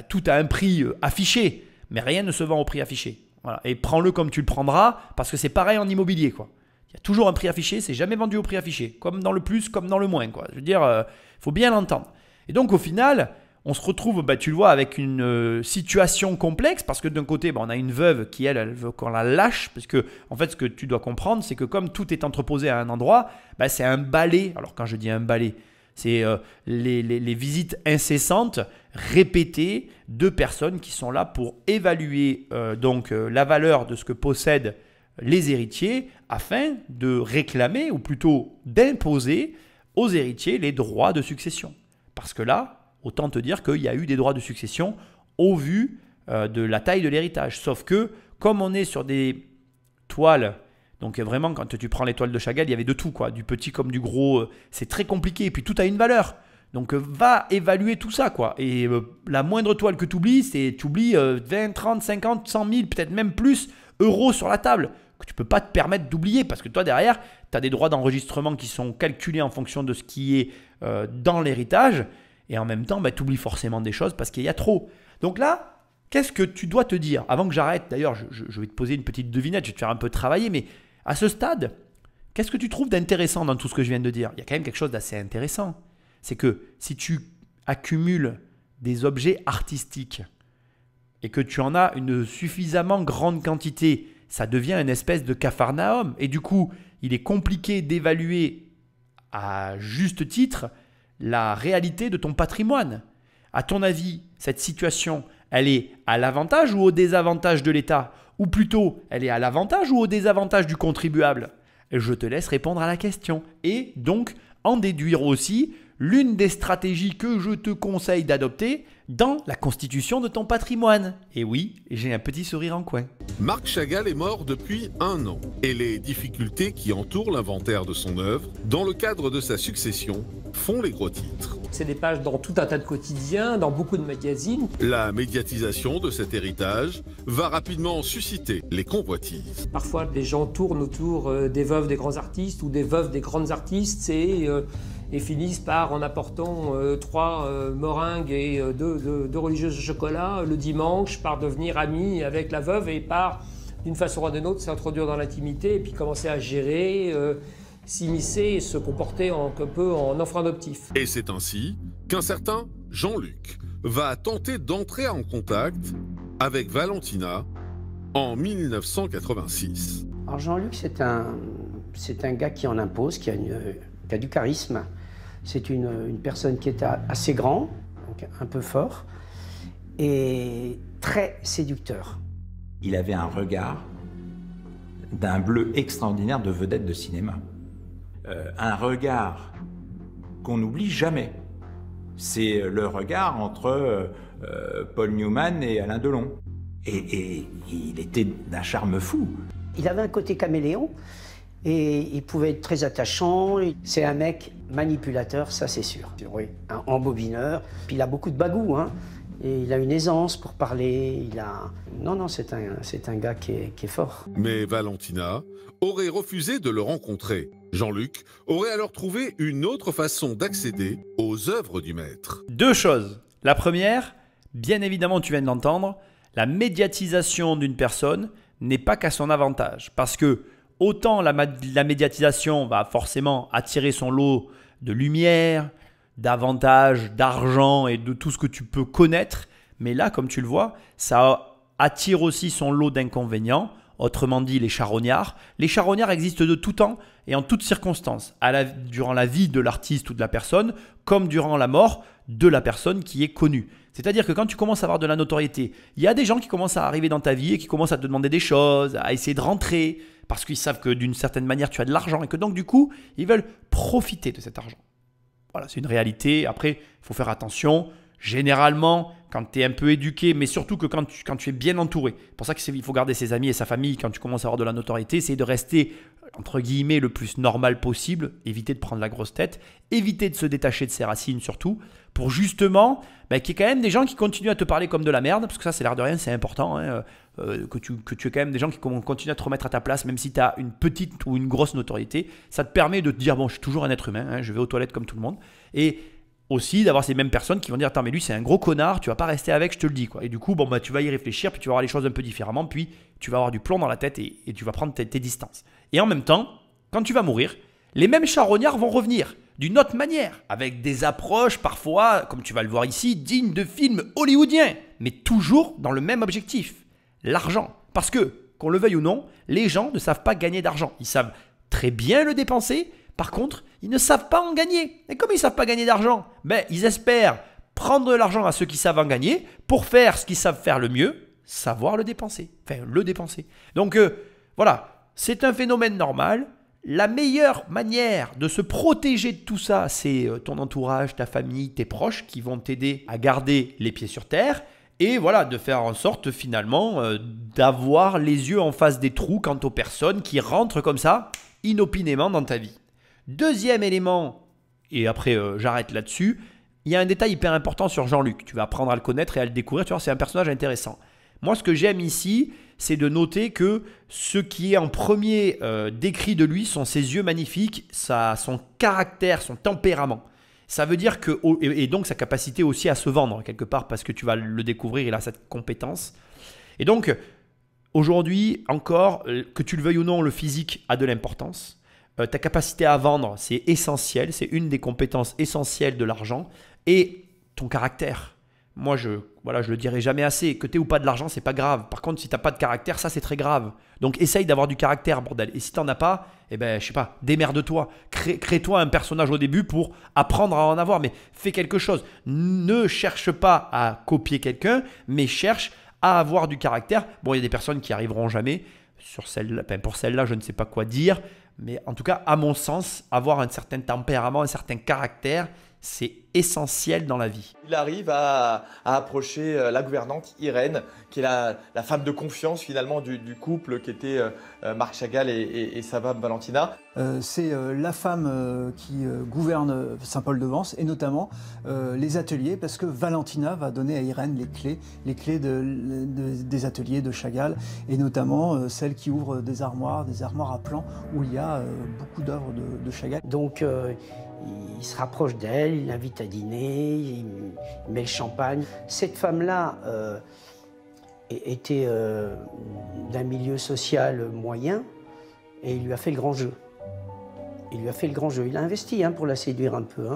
tout a un prix affiché, mais rien ne se vend au prix affiché. Voilà. Et prends-le comme tu le prendras, parce que c'est pareil en immobilier, quoi. Il y a toujours un prix affiché, c'est jamais vendu au prix affiché, comme dans le plus, comme dans le moins, quoi. Je veux dire, il faut bien l'entendre. Et donc au final, on se retrouve, tu le vois, avec une situation complexe, parce que d'un côté, on a une veuve qui, elle veut qu'on la lâche, parce que en fait, ce que tu dois comprendre, c'est que comme tout est entreposé à un endroit, c'est un balai. Alors quand je dis un balai, c'est les visites incessantes, répétées de personnes qui sont là pour évaluer la valeur de ce que possèdent les héritiers afin de réclamer, ou plutôt d'imposer aux héritiers les droits de succession. Parce que là, autant te dire qu'il y a eu des droits de succession au vu de la taille de l'héritage. Sauf que, comme on est sur des toiles, donc vraiment quand tu prends les toiles de Chagall, il y avait de tout, quoi, du petit comme du gros, c'est très compliqué, et puis tout a une valeur. Donc va évaluer tout ça, quoi. Et la moindre toile que tu oublies, c'est tu oublies 20, 30, 50, 100 000, peut-être même plus euros sur la table, que tu ne peux pas te permettre d'oublier, parce que toi derrière, tu as des droits d'enregistrement qui sont calculés en fonction de ce qui est dans l'héritage, et en même temps, tu oublies forcément des choses parce qu'il y a trop. Donc là, qu'est-ce que tu dois te dire? Avant que j'arrête, d'ailleurs, je vais te poser une petite devinette, je vais te faire un peu travailler, mais à ce stade, qu'est-ce que tu trouves d'intéressant dans tout ce que je viens de dire? Il y a quand même quelque chose d'assez intéressant. C'est que si tu accumules des objets artistiques et que tu en as une suffisamment grande quantité, ça devient une espèce de capharnaüm. Et du coup, il est compliqué d'évaluer à juste titre la réalité de ton patrimoine. À ton avis, cette situation, elle est à l'avantage ou au désavantage de l'État? Ou plutôt, elle est à l'avantage ou au désavantage du contribuable? Je te laisse répondre à la question. Et donc, en déduire aussi l'une des stratégies que je te conseille d'adopter dans la constitution de ton patrimoine. Et oui, j'ai un petit sourire en coin. Marc Chagall est mort depuis 1 an et les difficultés qui entourent l'inventaire de son œuvre, dans le cadre de sa succession, font les gros titres. C'est des pages dans tout un tas de quotidiens, dans beaucoup de magazines. La médiatisation de cet héritage va rapidement susciter les convoitises. Parfois, les gens tournent autour des veuves des grands artistes ou des veuves des grandes artistes et finissent par, en apportant 3 meringues et 2 religieuses de chocolat le dimanche, par devenir amis avec la veuve et par, d'une façon ou d'une autre, s'introduire dans l'intimité et puis commencer à gérer, s'immiscer et se comporter un peu en enfant adoptif. Et c'est ainsi qu'un certain Jean-Luc va tenter d'entrer en contact avec Valentina en 1986. Alors Jean-Luc, c'est un gars qui en impose, qui a du charisme. C'est une personne qui est assez grand, donc un peu fort, et très séducteur. Il avait un regard d'un bleu extraordinaire de vedette de cinéma. Un regard qu'on n'oublie jamais. C'est le regard entre Paul Newman et Alain Delon. Et il était d'un charme fou. Il avait un côté caméléon et il pouvait être très attachant. C'est un mec manipulateur, ça c'est sûr. Oui, un embobineur. Puis il a beaucoup de bagou, hein. Et il a une aisance pour parler. Non, c'est un gars qui est fort. Mais Valentina aurait refusé de le rencontrer. Jean-Luc aurait alors trouvé une autre façon d'accéder aux œuvres du maître. 2 choses. La première, bien évidemment, tu viens de l'entendre, la médiatisation d'une personne n'est pas qu'à son avantage. Parce que autant la médiatisation va forcément attirer son lot de lumière, d'avantages, d'argent et de tout ce que tu peux connaître. Mais là, comme tu le vois, ça attire aussi son lot d'inconvénients. Autrement dit, les charognards. Les charognards existent de tout temps et en toutes circonstances, durant la vie de l'artiste ou de la personne, comme durant la mort de la personne qui est connue. C'est-à-dire que quand tu commences à avoir de la notoriété, il y a des gens qui commencent à arriver dans ta vie et qui commencent à te demander des choses, à essayer de rentrer, parce qu'ils savent que d'une certaine manière, tu as de l'argent et que donc du coup, ils veulent profiter de cet argent. Voilà, c'est une réalité. Après, il faut faire attention. Généralement, quand tu es un peu éduqué, mais surtout que quand tu es bien entouré. C'est pour ça qu'il faut garder ses amis et sa famille quand tu commences à avoir de la notoriété. C'est de rester, entre guillemets, le plus normal possible. Éviter de prendre la grosse tête. Éviter de se détacher de ses racines surtout. Pour justement qu'il y ait quand même des gens qui continuent à te parler comme de la merde. Parce que ça, c'est l'air de rien, c'est important. Hein, que tu aies quand même des gens qui continuent à te remettre à ta place. Même si tu as une petite ou une grosse notoriété. Ça te permet de te dire, bon, je suis toujours un être humain. Hein, je vais aux toilettes comme tout le monde. Et aussi d'avoir ces mêmes personnes qui vont dire « Attends, mais lui, c'est un gros connard, tu vas pas rester avec, je te le dis. » quoi. Et du coup, bon, bah, tu vas y réfléchir, puis tu vas voir les choses un peu différemment, puis tu vas avoir du plomb dans la tête et tu vas prendre tes distances. Et en même temps, quand tu vas mourir, les mêmes charognards vont revenir d'une autre manière, avec des approches parfois, comme tu vas le voir ici, dignes de films hollywoodiens, mais toujours dans le même objectif, l'argent. Parce que, qu'on le veuille ou non, les gens ne savent pas gagner d'argent. Ils savent très bien le dépenser, par contre, ils ne savent pas en gagner. Et comme ils ne savent pas gagner d'argent, ben, ils espèrent prendre de l'argent à ceux qui savent en gagner pour faire ce qu'ils savent faire le mieux, savoir le dépenser. Enfin, le dépenser. Donc, voilà, c'est un phénomène normal. La meilleure manière de se protéger de tout ça, c'est ton entourage, ta famille, tes proches qui vont t'aider à garder les pieds sur terre et voilà, de faire en sorte finalement d'avoir les yeux en face des trous quant aux personnes qui rentrent comme ça inopinément dans ta vie. Deuxième élément, et après j'arrête là-dessus, il y a un détail hyper important sur Jean-Luc. Tu vas apprendre à le connaître et à le découvrir, tu vois, c'est un personnage intéressant. Moi, ce que j'aime ici, c'est de noter que ce qui est en premier décrit de lui sont ses yeux magnifiques, son caractère, son tempérament. Ça veut dire que, et donc sa capacité aussi à se vendre quelque part, parce que tu vas le découvrir, il a cette compétence. Et donc, aujourd'hui encore, que tu le veuilles ou non, le physique a de l'importance. Ta capacité à vendre, c'est essentiel, c'est une des compétences essentielles de l'argent. Et ton caractère. Moi, je le dirai jamais assez. Que tu aies ou pas de l'argent, c'est pas grave. Par contre, si tu n'as pas de caractère, ça, c'est très grave. Donc, essaye d'avoir du caractère, bordel. Et si tu n'en as pas, eh ben, je sais pas, démerde-toi. Crée-toi un personnage au début pour apprendre à en avoir. Mais fais quelque chose. Ne cherche pas à copier quelqu'un, mais cherche à avoir du caractère. Bon, il y a des personnes qui n'y arriveront jamais. Pour celle-là, je ne sais pas quoi dire. Mais en tout cas, à mon sens, avoir un certain tempérament, un certain caractère, c'est essentiel dans la vie. Il arrive à approcher la gouvernante Irène, qui est la femme de confiance finalement du couple qui était Marc Chagall et sa femme Valentina. C'est la femme qui gouverne Saint-Paul-de-Vence et notamment les ateliers, parce que Valentina va donner à Irène les clés des ateliers de Chagall et notamment celles qui ouvrent des armoires à plan où il y a beaucoup d'œuvres de Chagall. Donc il se rapproche d'elle, il l'invite à dîner, il met le champagne. Cette femme-là était d'un milieu social moyen et il lui a fait le grand jeu. Il a investi pour la séduire un peu.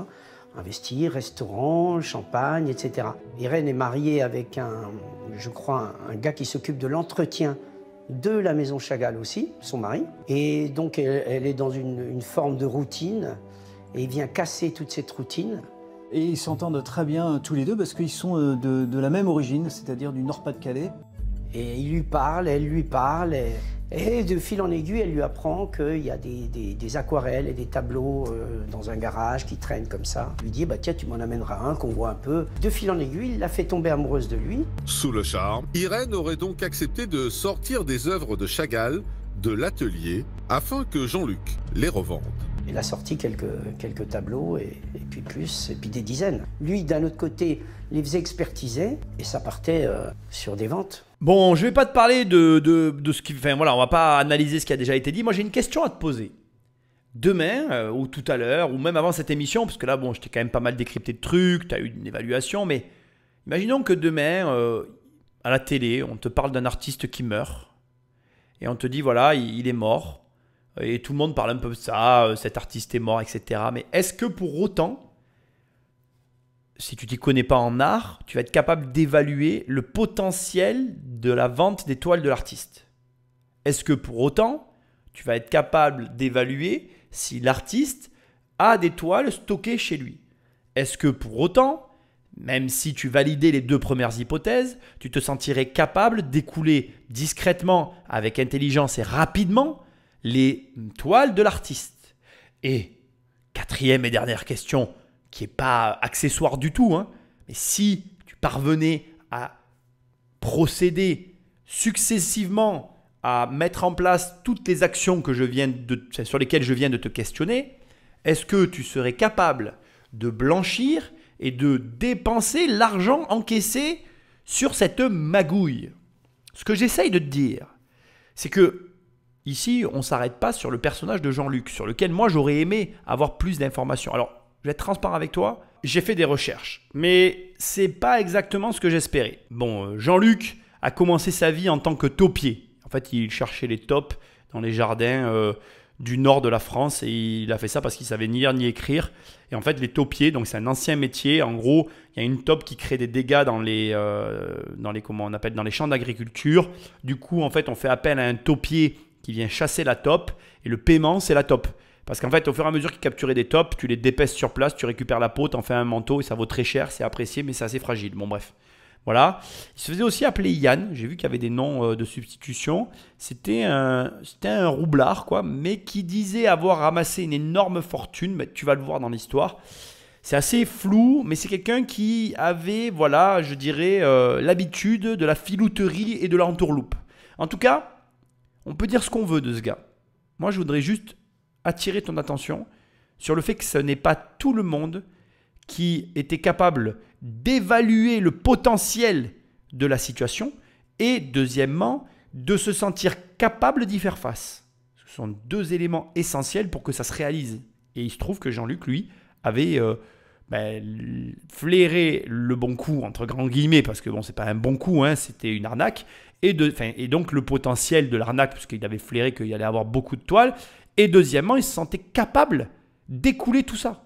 Investi, restaurant, champagne, etc. Irène est mariée avec je crois, un gars qui s'occupe de l'entretien de la maison Chagall aussi, son mari. Et donc elle est dans une forme de routine. Et il vient casser toute cette routine. Et ils s'entendent très bien tous les deux parce qu'ils sont de la même origine, c'est-à-dire du Nord-Pas-de-Calais. Et il lui parle, elle lui parle. Et de fil en aiguille, elle lui apprend qu'il y a des aquarelles et des tableaux dans un garage qui traînent comme ça. Il lui dit, bah tiens, tu m'en amèneras un, qu'on voit un peu. De fil en aiguille, il l'a fait tomber amoureuse de lui. Sous le charme, Irène aurait donc accepté de sortir des œuvres de Chagall de l'atelier afin que Jean-Luc les revende. Il a sorti quelques tableaux et puis des dizaines. Lui, d'un autre côté, les faisait expertiser et ça partait sur des ventes. Bon, je vais pas te parler de ce qui... Enfin voilà, on va pas analyser ce qui a déjà été dit. Moi, j'ai une question à te poser. Demain, ou tout à l'heure, ou même avant cette émission, parce que là, bon, je t'ai quand même pas mal décrypté de trucs, tu as eu une évaluation, mais imaginons que demain, à la télé, on te parle d'un artiste qui meurt et on te dit, voilà, il est mort. Et tout le monde parle un peu de ça, cet artiste est mort, etc. Mais est-ce que pour autant, si tu t'y connais pas en art, tu vas être capable d'évaluer le potentiel de la vente des toiles de l'artiste? Est-ce que pour autant, tu vas être capable d'évaluer si l'artiste a des toiles stockées chez lui? Est-ce que pour autant, même si tu validais les deux premières hypothèses, tu te sentirais capable d'écouler discrètement, avec intelligence et rapidement, les toiles de l'artiste? Et quatrième et dernière question, qui n'est pas accessoire du tout, mais si tu parvenais à procéder successivement à mettre en place toutes les actions sur lesquelles je viens de te questionner, est-ce que tu serais capable de blanchir et de dépenser l'argent encaissé sur cette magouille? Ce que j'essaye de te dire, c'est que ici, on ne s'arrête pas sur le personnage de Jean-Luc, sur lequel moi j'aurais aimé avoir plus d'informations. Alors, je vais être transparent avec toi, j'ai fait des recherches, mais c'est pas exactement ce que j'espérais. Bon, Jean-Luc a commencé sa vie en tant que taupier. En fait, il cherchait les taupes dans les jardins du nord de la France et il a fait ça parce qu'il savait ni lire ni écrire. Et en fait, les taupiers, donc c'est un ancien métier. En gros, il y a une taupe qui crée des dégâts dans les comment on appelle, dans les champs d'agriculture. Du coup, en fait, on fait appel à un taupier qui vient chasser la taupe et le paiement, c'est la taupe. Parce qu'en fait, au fur et à mesure qu'il capturait des taupes, tu les dépèces sur place, tu récupères la peau, t'en fais un manteau et ça vaut très cher, c'est apprécié, mais c'est assez fragile. Bon, bref. Voilà. Il se faisait aussi appeler Yann. J'ai vu qu'il y avait des noms de substitution. C'était un roublard, quoi, mais qui disait avoir ramassé une énorme fortune. Mais tu vas le voir dans l'histoire. C'est assez flou, mais c'est quelqu'un qui avait, voilà, je dirais, l'habitude de la filouterie et de l'entourloupe. En tout cas, on peut dire ce qu'on veut de ce gars. Moi, je voudrais juste attirer ton attention sur le fait que ce n'est pas tout le monde qui était capable d'évaluer le potentiel de la situation et deuxièmement, de se sentir capable d'y faire face. Ce sont deux éléments essentiels pour que ça se réalise. Et il se trouve que Jean-Luc, lui, avait flairé le bon coup, entre grands guillemets, parce que bon, c'est pas un bon coup, hein, c'était une arnaque, et donc le potentiel de l'arnaque, parce qu'il avait flairé qu'il y allait avoir beaucoup de toiles, et deuxièmement, il se sentait capable d'écouler tout ça.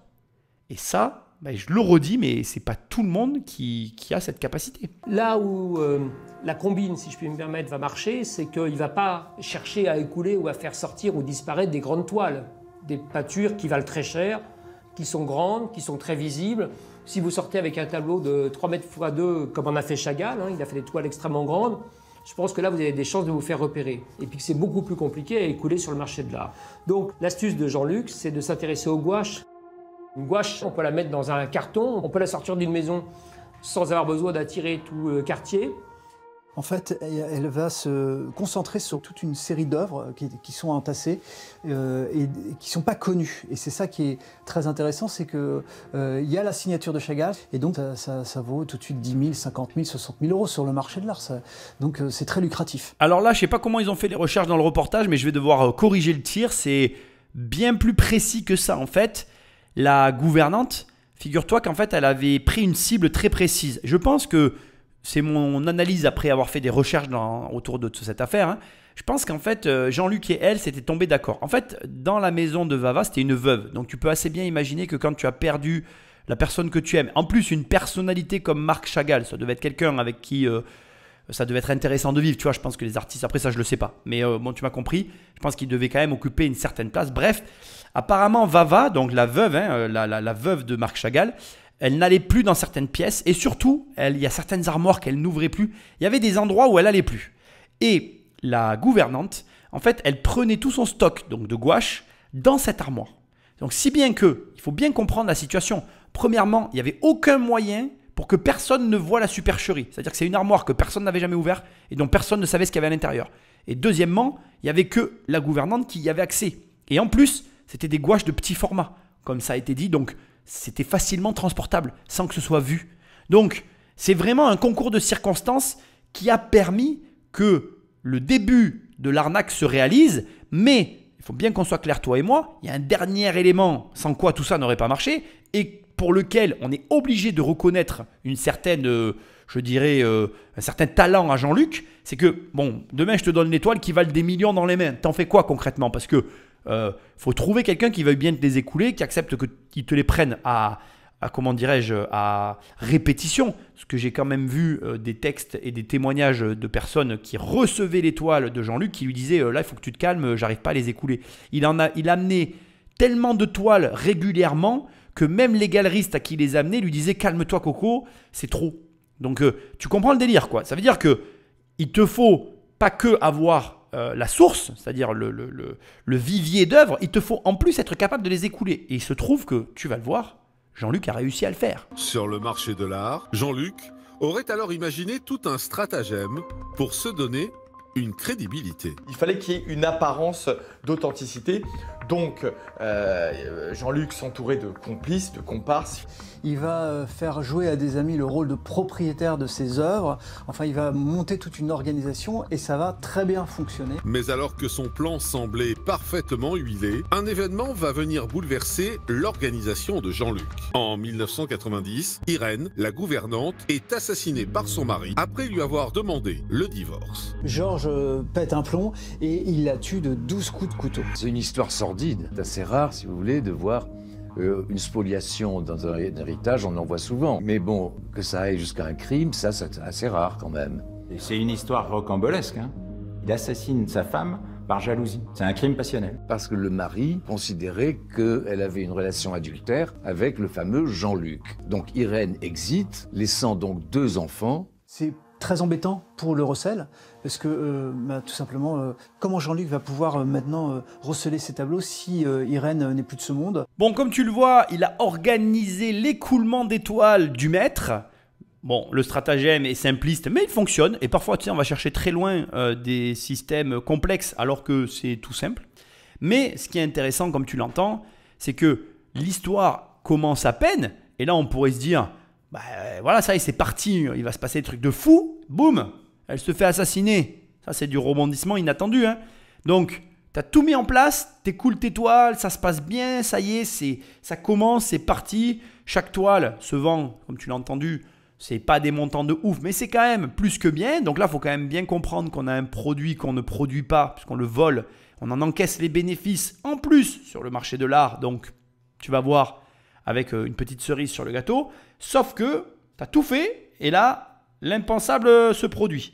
Et ça, je le redis, mais c'est pas tout le monde qui a cette capacité. Là où la combine, si je puis me permettre, va marcher, c'est qu'il ne va pas chercher à écouler ou à faire sortir ou disparaître des grandes toiles, des peintures qui valent très cher, qui sont grandes, qui sont très visibles. Si vous sortez avec un tableau de 3 mètres x 2, comme en a fait Chagall, hein, il a fait des toiles extrêmement grandes, je pense que là, vous avez des chances de vous faire repérer. Et puis que c'est beaucoup plus compliqué à écouler sur le marché de l'art. Donc l'astuce de Jean-Luc, c'est de s'intéresser aux gouaches. Une gouache, on peut la mettre dans un carton, on peut la sortir d'une maison sans avoir besoin d'attirer tout le quartier. En fait, elle va se concentrer sur toute une série d'œuvres qui sont entassées et qui ne sont pas connues. Et c'est ça qui est très intéressant, c'est qu'il y a la signature de Chagall, et donc ça vaut tout de suite 10 000, 50 000, 60 000 euros sur le marché de l'art. Donc c'est très lucratif. Alors là, je ne sais pas comment ils ont fait les recherches dans le reportage, mais je vais devoir corriger le tir. C'est bien plus précis que ça, en fait. La gouvernante, figure-toi qu'en fait, elle avait pris une cible très précise. Je pense que c'est mon analyse après avoir fait des recherches autour de cette affaire. Hein. Je pense qu'en fait, Jean-Luc et elle s'étaient tombés d'accord. En fait, dans la maison de Vava, c'était une veuve. Donc tu peux assez bien imaginer que quand tu as perdu la personne que tu aimes, en plus une personnalité comme Marc Chagall, ça devait être quelqu'un avec qui ça devait être intéressant de vivre. Tu vois, je pense que les artistes, après ça, je le sais pas. Mais bon, tu m'as compris. Je pense qu'il devait quand même occuper une certaine place. Bref, apparemment, Vava, donc la veuve, hein, la veuve de Marc Chagall, elle n'allait plus dans certaines pièces et surtout, il y a certaines armoires qu'elle n'ouvrait plus. Il y avait des endroits où elle n'allait plus. Et la gouvernante, en fait, elle prenait tout son stock donc de gouache dans cette armoire. Donc si bien que, il faut bien comprendre la situation. Premièrement, il n'y avait aucun moyen pour que personne ne voie la supercherie. C'est-à-dire que c'est une armoire que personne n'avait jamais ouverte et dont personne ne savait ce qu'il y avait à l'intérieur. Et deuxièmement, il n'y avait que la gouvernante qui y avait accès. Et en plus, c'était des gouaches de petit format, comme ça a été dit, donc c'était facilement transportable sans que ce soit vu. Donc, c'est vraiment un concours de circonstances qui a permis que le début de l'arnaque se réalise, mais il faut bien qu'on soit clair, toi et moi, il y a un dernier élément sans quoi tout ça n'aurait pas marché et pour lequel on est obligé de reconnaître une certaine, je dirais, un certain talent à Jean-Luc, c'est que, bon, demain je te donne une étoile qui valent des millions dans les mains. T'en fais quoi concrètement? Parce que faut trouver quelqu'un qui veuille bien te les écouler, qui accepte qu'ils te les prennent à comment dirais-je, à répétition. Parce que j'ai quand même vu des textes et des témoignages de personnes qui recevaient les toiles de Jean-Luc qui lui disaient là, il faut que tu te calmes, j'arrive pas à les écouler. Il amenait tellement de toiles régulièrement que même les galeristes à qui il les amenait lui disaient calme-toi Coco, c'est trop. Donc tu comprends le délire, quoi. Ça veut dire que il te faut pas que avoir la source, c'est-à-dire le vivier d'œuvres, il te faut en plus être capable de les écouler. Et il se trouve que, tu vas le voir, Jean-Luc a réussi à le faire. Sur le marché de l'art, Jean-Luc aurait alors imaginé tout un stratagème pour se donner une crédibilité. Il fallait qu'il y ait une apparence d'authenticité, Donc Jean-Luc s'entourait de complices, de comparses. Il va faire jouer à des amis le rôle de propriétaire de ses œuvres. Enfin, il va monter toute une organisation et ça va très bien fonctionner. Mais alors que son plan semblait parfaitement huilé, un événement va venir bouleverser l'organisation de Jean-Luc. En 1990, Irène, la gouvernante, est assassinée par son mari après lui avoir demandé le divorce. Georges pète un plomb et il la tue de 12 coups de couteau. C'est une histoire sordide. C'est assez rare, si vous voulez, de voir une spoliation dans un héritage, on en voit souvent. Mais bon, que ça aille jusqu'à un crime, ça c'est assez rare quand même. Et c'est une histoire rocambolesque, hein. Il assassine sa femme par jalousie. C'est un crime passionnel. Parce que le mari considérait qu'elle avait une relation adultère avec le fameux Jean-Luc. Donc Irène exit, laissant donc 2 enfants. C'est très embêtant pour le recel, parce que tout simplement, comment Jean-Luc va pouvoir maintenant receler ses tableaux si Irène n'est plus de ce monde? Bon, comme tu le vois, il a organisé l'écoulement des toiles du maître. Bon, le stratagème est simpliste, mais il fonctionne. Et parfois, tu sais, on va chercher très loin des systèmes complexes, alors que c'est tout simple. Mais ce qui est intéressant, comme tu l'entends, c'est que l'histoire commence à peine. Et là, on pourrait se dire... bah voilà, ça y est, c'est parti, il va se passer des trucs de fou, boum, elle se fait assassiner. Ça, c'est du rebondissement inattendu, hein. Donc, tu as tout mis en place, t'écoules tes toiles, ça se passe bien, ça y est, ça commence, c'est parti. Chaque toile se vend, comme tu l'as entendu, c'est pas des montants de ouf, mais c'est quand même plus que bien. Donc là, il faut quand même bien comprendre qu'on a un produit qu'on ne produit pas, puisqu'on le vole, on en encaisse les bénéfices en plus sur le marché de l'art. Donc, tu vas voir avec une petite cerise sur le gâteau. Sauf que tu as tout fait et là, l'impensable se produit.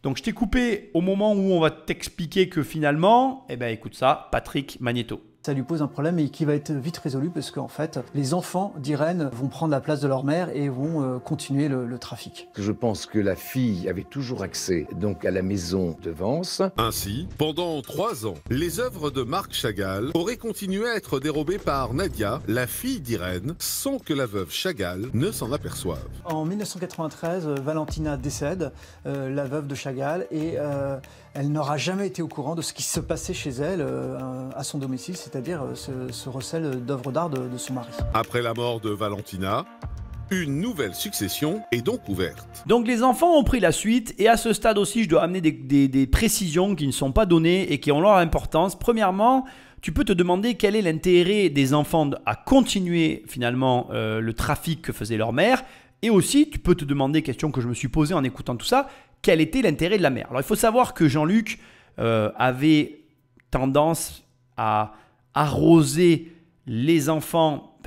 Donc, je t'ai coupé au moment où on va t'expliquer que finalement, eh ben, écoute ça, Patrick Magnéto. Ça lui pose un problème et qui va être vite résolu parce qu'en fait, les enfants d'Irène vont prendre la place de leur mère et vont continuer le trafic. Je pense que la fille avait toujours accès donc à la maison de Vence. Ainsi, pendant 3 ans, les œuvres de Marc Chagall auraient continué à être dérobées par Nadia, la fille d'Irène, sans que la veuve Chagall ne s'en aperçoive. En 1993, Valentina décède, la veuve de Chagall, et elle n'aura jamais été au courant de ce qui se passait chez elle à son domicile, c'est-à-dire ce recel d'œuvres d'art de son mari. Après la mort de Valentina, une nouvelle succession est donc ouverte. Donc les enfants ont pris la suite et à ce stade aussi, je dois amener des précisions qui ne sont pas données et qui ont leur importance. Premièrement, tu peux te demander quel est l'intérêt des enfants à continuer finalement le trafic que faisait leur mère. Et aussi, tu peux te demander, question que je me suis posée en écoutant tout ça, quel était l'intérêt de la mère. Alors il faut savoir que Jean-Luc avait tendance à arroser les enfants,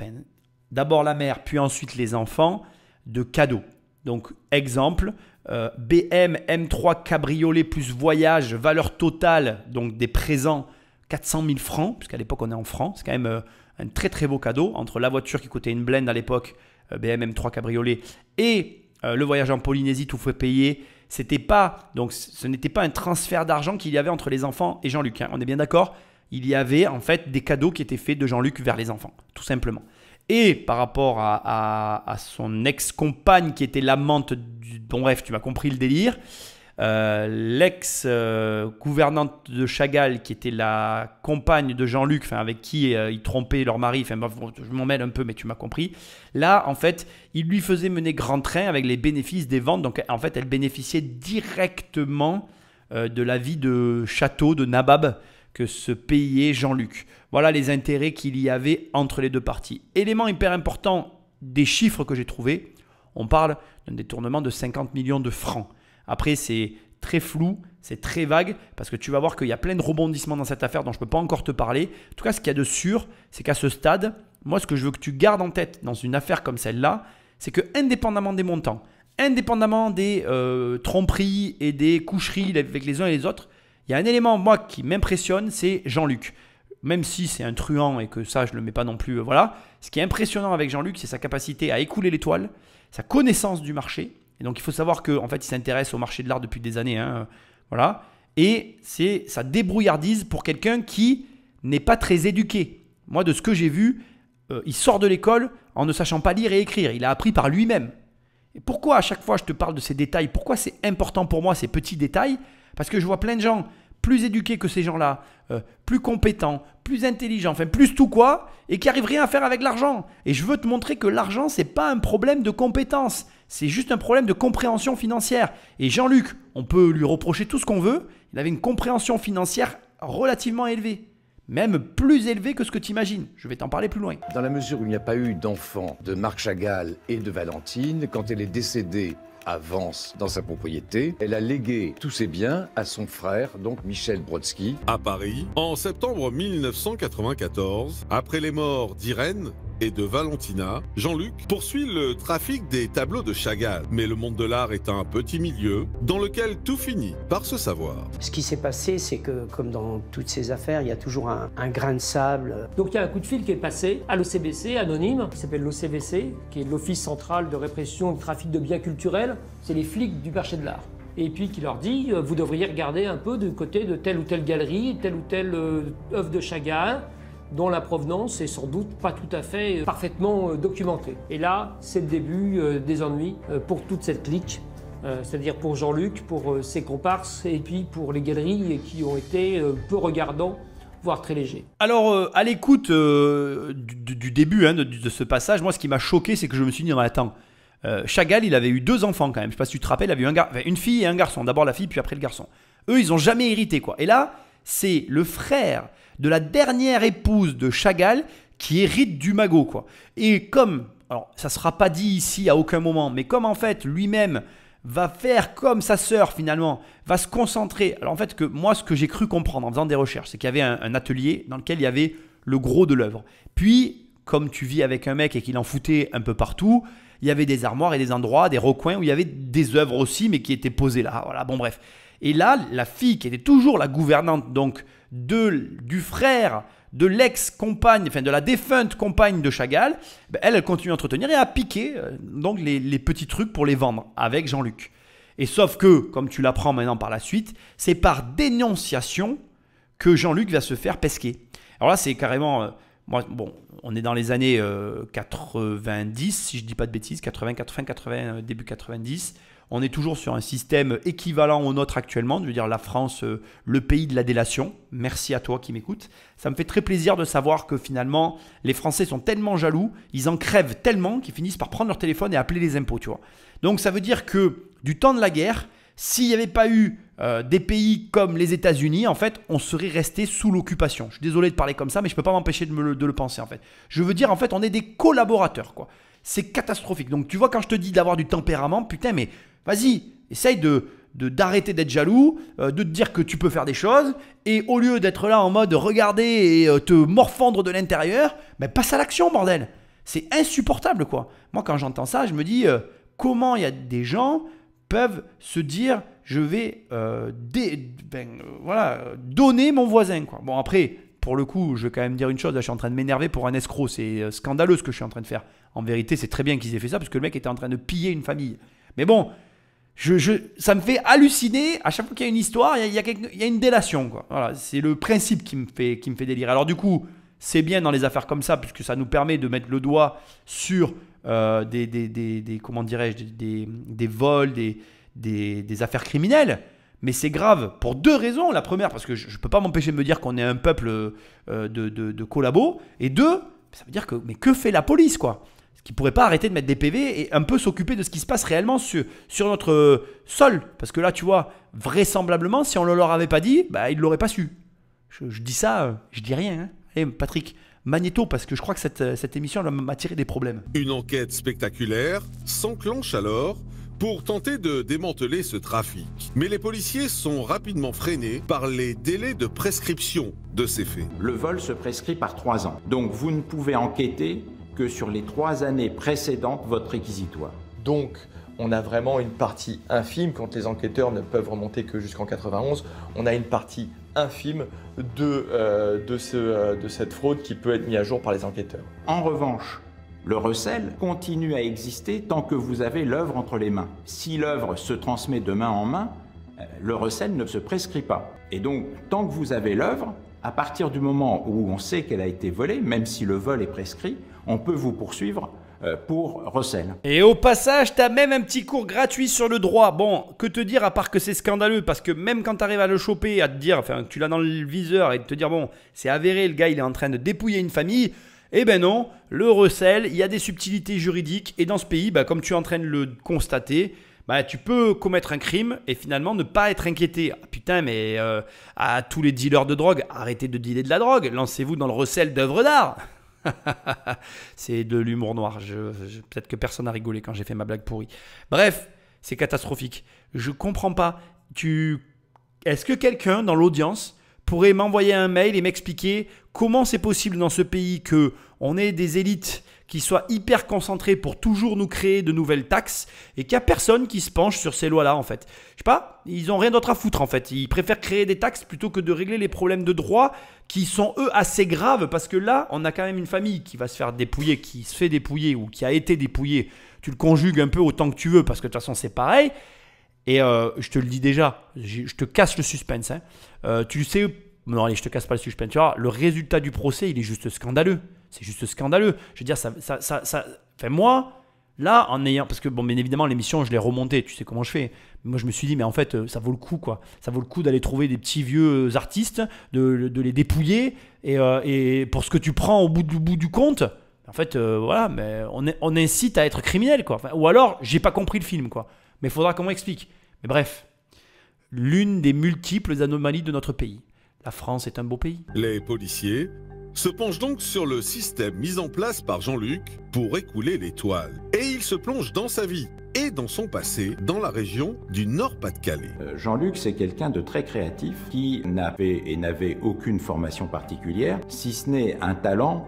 d'abord la mère, puis ensuite les enfants, de cadeaux. Donc exemple, BM M3 cabriolet plus voyage, valeur totale, donc des présents 400 000 francs, puisqu'à l'époque on est en francs, c'est quand même un très très beau cadeau, entre la voiture qui coûtait une blende à l'époque, BM M3 cabriolet, et le voyage en Polynésie tout fait payer. C'était pas, donc ce n'était pas un transfert d'argent qu'il y avait entre les enfants et Jean-Luc, hein, on est bien d'accord. Il y avait en fait des cadeaux qui étaient faits de Jean-Luc vers les enfants, tout simplement. Et par rapport à son ex-compagne qui était l'amante du... Bon bref, tu m'as compris le délire. L'ex-gouvernante de Chagall qui était la compagne de Jean-Luc, enfin, avec qui il trompait leur mari, enfin, je m'en mêle un peu mais tu m'as compris. Là en fait, il lui faisait mener grand train avec les bénéfices des ventes. Donc en fait, elle bénéficiait directement de la vie de château, de nabab, que se payait Jean-Luc. Voilà les intérêts qu'il y avait entre les deux parties. Élément hyper important des chiffres que j'ai trouvés, on parle d'un détournement de 50 millions de francs. Après, c'est très flou, c'est très vague, parce que tu vas voir qu'il y a plein de rebondissements dans cette affaire dont je ne peux pas encore te parler. En tout cas, ce qu'il y a de sûr, c'est qu'à ce stade, moi, ce que je veux que tu gardes en tête dans une affaire comme celle-là, c'est que indépendamment des montants, indépendamment des tromperies et des coucheries avec les uns et les autres, il y a un élément, moi, qui m'impressionne, c'est Jean-Luc. Même si c'est un truand et que ça, je ne le mets pas non plus, voilà. Ce qui est impressionnant avec Jean-Luc, c'est sa capacité à écouler les toiles, sa connaissance du marché. Et donc, il faut savoir qu'en fait, il s'intéresse au marché de l'art depuis des années. Hein, voilà. Et c'est sa débrouillardise pour quelqu'un qui n'est pas très éduqué. Moi, de ce que j'ai vu, il sort de l'école en ne sachant pas lire et écrire. Il a appris par lui-même. Et pourquoi à chaque fois je te parle de ces détails? Pourquoi c'est important pour moi ces petits détails? Parce que je vois plein de gens plus éduqués que ces gens-là, plus compétents, plus intelligents, enfin plus tout quoi, et qui n'arrivent rien à faire avec l'argent. Et je veux te montrer que l'argent, ce n'est pas un problème de compétence, c'est juste un problème de compréhension financière. Et Jean-Luc, on peut lui reprocher tout ce qu'on veut, il avait une compréhension financière relativement élevée. Même plus élevée que ce que tu imagines. Je vais t'en parler plus loin. Dans la mesure où il n'y a pas eu d'enfant de Marc Chagall et de Valentine, quand elle est décédée à Vence, dans sa propriété, elle a légué tous ses biens à son frère, donc Michel Brodsky. À Paris, en septembre 1994, après les morts d'Irène et de Valentina, Jean-Luc poursuit le trafic des tableaux de Chagall. Mais le monde de l'art est un petit milieu dans lequel tout finit par se savoir. Ce qui s'est passé, c'est que, comme dans toutes ces affaires, il y a toujours un grain de sable. Donc il y a un coup de fil qui est passé à l'OCBC, anonyme, qui s'appelle l'OCVC, qui est l'Office central de répression du trafic de biens culturels. C'est les flics du marché de l'art. Et puis qui leur dit, vous devriez regarder un peu du côté de telle ou telle galerie, telle ou telle œuvre de Chagall, dont la provenance est sans doute pas tout à fait parfaitement documentée. Et là, c'est le début des ennuis pour toute cette clique, c'est-à-dire pour Jean-Luc, pour ses comparses, et puis pour les galeries qui ont été peu regardants, voire très légers. Alors, à l'écoute du début de ce passage, moi, ce qui m'a choqué, c'est que je me suis dit, non, attends, Chagall, il avait eu 2 enfants quand même. Je sais pas si tu te rappelles, il avait eu une fille et un garçon. D'abord la fille, puis après le garçon. Eux, ils n'ont jamais hérité, quoi. Et là, c'est le frère de la dernière épouse de Chagall qui hérite du magot, quoi. Et comme, alors ça ne sera pas dit ici à aucun moment, mais comme en fait lui-même va faire comme sa sœur finalement, va se concentrer. Alors en fait, que moi, ce que j'ai cru comprendre en faisant des recherches, c'est qu'il y avait un atelier dans lequel il y avait le gros de l'œuvre. Puis, comme tu vis avec un mec et qu'il en foutait un peu partout, il y avait des armoires et des endroits, des recoins où il y avait des œuvres aussi, mais qui étaient posées là. Voilà, bon bref. Et là, la fille qui était toujours la gouvernante donc du frère de l'ex-compagne, enfin de la défunte compagne de Chagall, ben elle continue à entretenir et à piquer donc les petits trucs pour les vendre avec Jean-Luc. Et sauf que, comme tu l'apprends maintenant par la suite, c'est par dénonciation que Jean-Luc va se faire pesquer. Alors là, c'est carrément... bon, on est dans les années 90, si je ne dis pas de bêtises, 80, début 90. On est toujours sur un système équivalent au nôtre actuellement, je veux dire la France, le pays de la délation. Merci à toi qui m'écoutes. Ça me fait très plaisir de savoir que finalement, les Français sont tellement jaloux, ils en crèvent tellement qu'ils finissent par prendre leur téléphone et appeler les impôts, tu vois. Donc ça veut dire que du temps de la guerre, s'il n'y avait pas eu des pays comme les États-Unis, en fait, on serait resté sous l'occupation. Je suis désolé de parler comme ça, mais je ne peux pas m'empêcher de le penser, en fait. Je veux dire, en fait, on est des collaborateurs, quoi. C'est catastrophique. Donc tu vois, quand je te dis d'avoir du tempérament, putain, mais vas-y, essaye d'arrêter d'être jaloux, de te dire que tu peux faire des choses, et au lieu d'être là en mode regarder et te morfondre de l'intérieur, ben passe à l'action, bordel. C'est insupportable, quoi. Moi, quand j'entends ça, je me dis comment il y a des gens peuvent se dire je vais donner mon voisin, quoi. Bon, après, pour le coup, je vais quand même dire une chose, là, je suis en train de m'énerver pour un escroc, c'est scandaleux ce que je suis en train de faire. En vérité, c'est très bien qu'ils aient fait ça, parce que le mec était en train de piller une famille. Mais bon, ça me fait halluciner, à chaque fois qu'il y a une histoire, il y a une délation, quoi. Voilà, c'est le principe qui me fait délirer. Alors du coup, c'est bien dans les affaires comme ça, puisque ça nous permet de mettre le doigt sur comment dirais-je, des vols, des affaires criminelles. Mais c'est grave pour 2 raisons. La première, parce que je ne peux pas m'empêcher de me dire qu'on est un peuple de collabos. Et 2, ça veut dire mais que fait la police, quoi? Qui ne pourrait pas arrêter de mettre des PV et un peu s'occuper de ce qui se passe réellement sur notre sol. Parce que là, tu vois, vraisemblablement, si on ne leur avait pas dit, bah, ils ne l'auraient pas su. Je dis ça, je dis rien. Hein. Hey, Patrick, magnéto, parce que je crois que cette émission m'a tiré des problèmes. Une enquête spectaculaire s'enclenche alors pour tenter de démanteler ce trafic. Mais les policiers sont rapidement freinés par les délais de prescription de ces faits. Le vol se prescrit par 3 ans. Donc vous ne pouvez enquêter que sur les 3 années précédentes votre réquisitoire. Donc, on a vraiment une partie infime, quand les enquêteurs ne peuvent remonter que jusqu'en 91, on a une partie infime de cette fraude qui peut être mise à jour par les enquêteurs. En revanche, le recel continue à exister tant que vous avez l'œuvre entre les mains. Si l'œuvre se transmet de main en main, le recel ne se prescrit pas. Et donc, tant que vous avez l'œuvre, à partir du moment où on sait qu'elle a été volée, même si le vol est prescrit, on peut vous poursuivre pour recel. Et au passage, tu as même un petit cours gratuit sur le droit. Bon, que te dire à part que c'est scandaleux, parce que même quand tu arrives à le choper, à te dire, enfin, tu l'as dans le viseur et te dire, bon, c'est avéré, le gars, il est en train de dépouiller une famille. Eh ben non, le recel, il y a des subtilités juridiques. Et dans ce pays, bah, comme tu es en train de le constater, bah, tu peux commettre un crime et finalement ne pas être inquiété. Ah, putain, mais à tous les dealers de drogue, arrêtez de dealer de la drogue. Lancez-vous dans le recel d'œuvres d'art. C'est de l'humour noir. Peut-être que personne n'a rigolé quand j'ai fait ma blague pourrie. Bref, c'est catastrophique. Je comprends pas. Est-ce que quelqu'un dans l'audience pourrait m'envoyer un mail et m'expliquer comment c'est possible dans ce pays qu'on ait des élites qui soient hyper concentrées pour toujours nous créer de nouvelles taxes et qu'il n'y a personne qui se penche sur ces lois-là en fait. Je sais pas, ils n'ont rien d'autre à foutre en fait. Ils préfèrent créer des taxes plutôt que de régler les problèmes de droit qui sont eux assez graves parce que là, on a quand même une famille qui va se faire dépouiller, qui se fait dépouiller ou qui a été dépouillée. Tu le conjugues un peu autant que tu veux parce que de toute façon c'est pareil. Et je te le dis déjà, je te casse le suspense. Hein. Tu sais, non allez, je te casse pas le suspense. Tu vois, le résultat du procès, il est juste scandaleux. C'est juste scandaleux. Je veux dire, enfin, moi, là, en ayant, parce que bon, bien évidemment, l'émission, je l'ai remontée. Tu sais comment je fais. Moi, je me suis dit, mais en fait, ça vaut le coup, quoi. Ça vaut le coup d'aller trouver des petits vieux artistes, de les dépouiller, et pour ce que tu prends au bout du compte. En fait, voilà, mais on incite à être criminel, quoi. Enfin, ou alors, j'ai pas compris le film, quoi. Mais il faudra qu'on m'explique. Mais bref, l'une des multiples anomalies de notre pays. La France est un beau pays. Les policiers se penchent donc sur le système mis en place par Jean-Luc pour écouler les toiles. Et ils se plongent dans sa vie et dans son passé dans la région du Nord-Pas-de-Calais. Jean-Luc, c'est quelqu'un de très créatif qui n'avait aucune formation particulière, si ce n'est un talent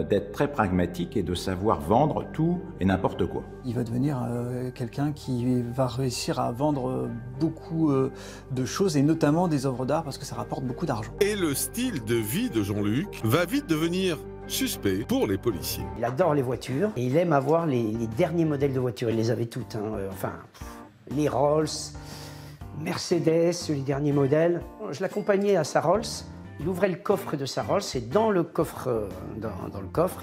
d'être très pragmatique et de savoir vendre tout et n'importe quoi. Il va devenir quelqu'un qui va réussir à vendre beaucoup de choses et notamment des œuvres d'art parce que ça rapporte beaucoup d'argent. Et le style de vie de Jean-Luc va vite devenir suspect pour les policiers. Il adore les voitures et il aime avoir les derniers modèles de voitures. Il les avait toutes, hein. Les Rolls, Mercedes, les derniers modèles. Je l'accompagnais à sa Rolls. Il ouvrait le coffre de sa Rolls et dans le coffre,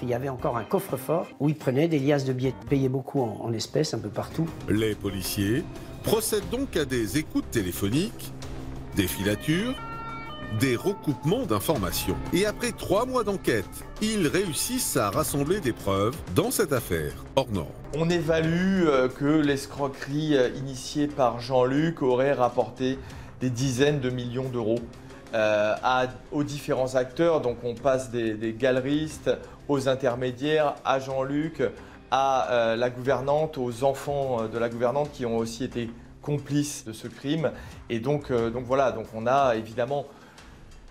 il y avait encore un coffre-fort où il prenait des liasses de billets, payait beaucoup en espèces un peu partout. Les policiers procèdent donc à des écoutes téléphoniques, des filatures, des recoupements d'informations. Et après 3 mois d'enquête, ils réussissent à rassembler des preuves dans cette affaire hors norme. On évalue que l'escroquerie initiée par Jean-Luc aurait rapporté des dizaines de millions d'euros aux différents acteurs. Donc on passe des galeristes, aux intermédiaires, à Jean-Luc, à la gouvernante, aux enfants de la gouvernante qui ont aussi été complices de ce crime. Et donc voilà, donc on a évidemment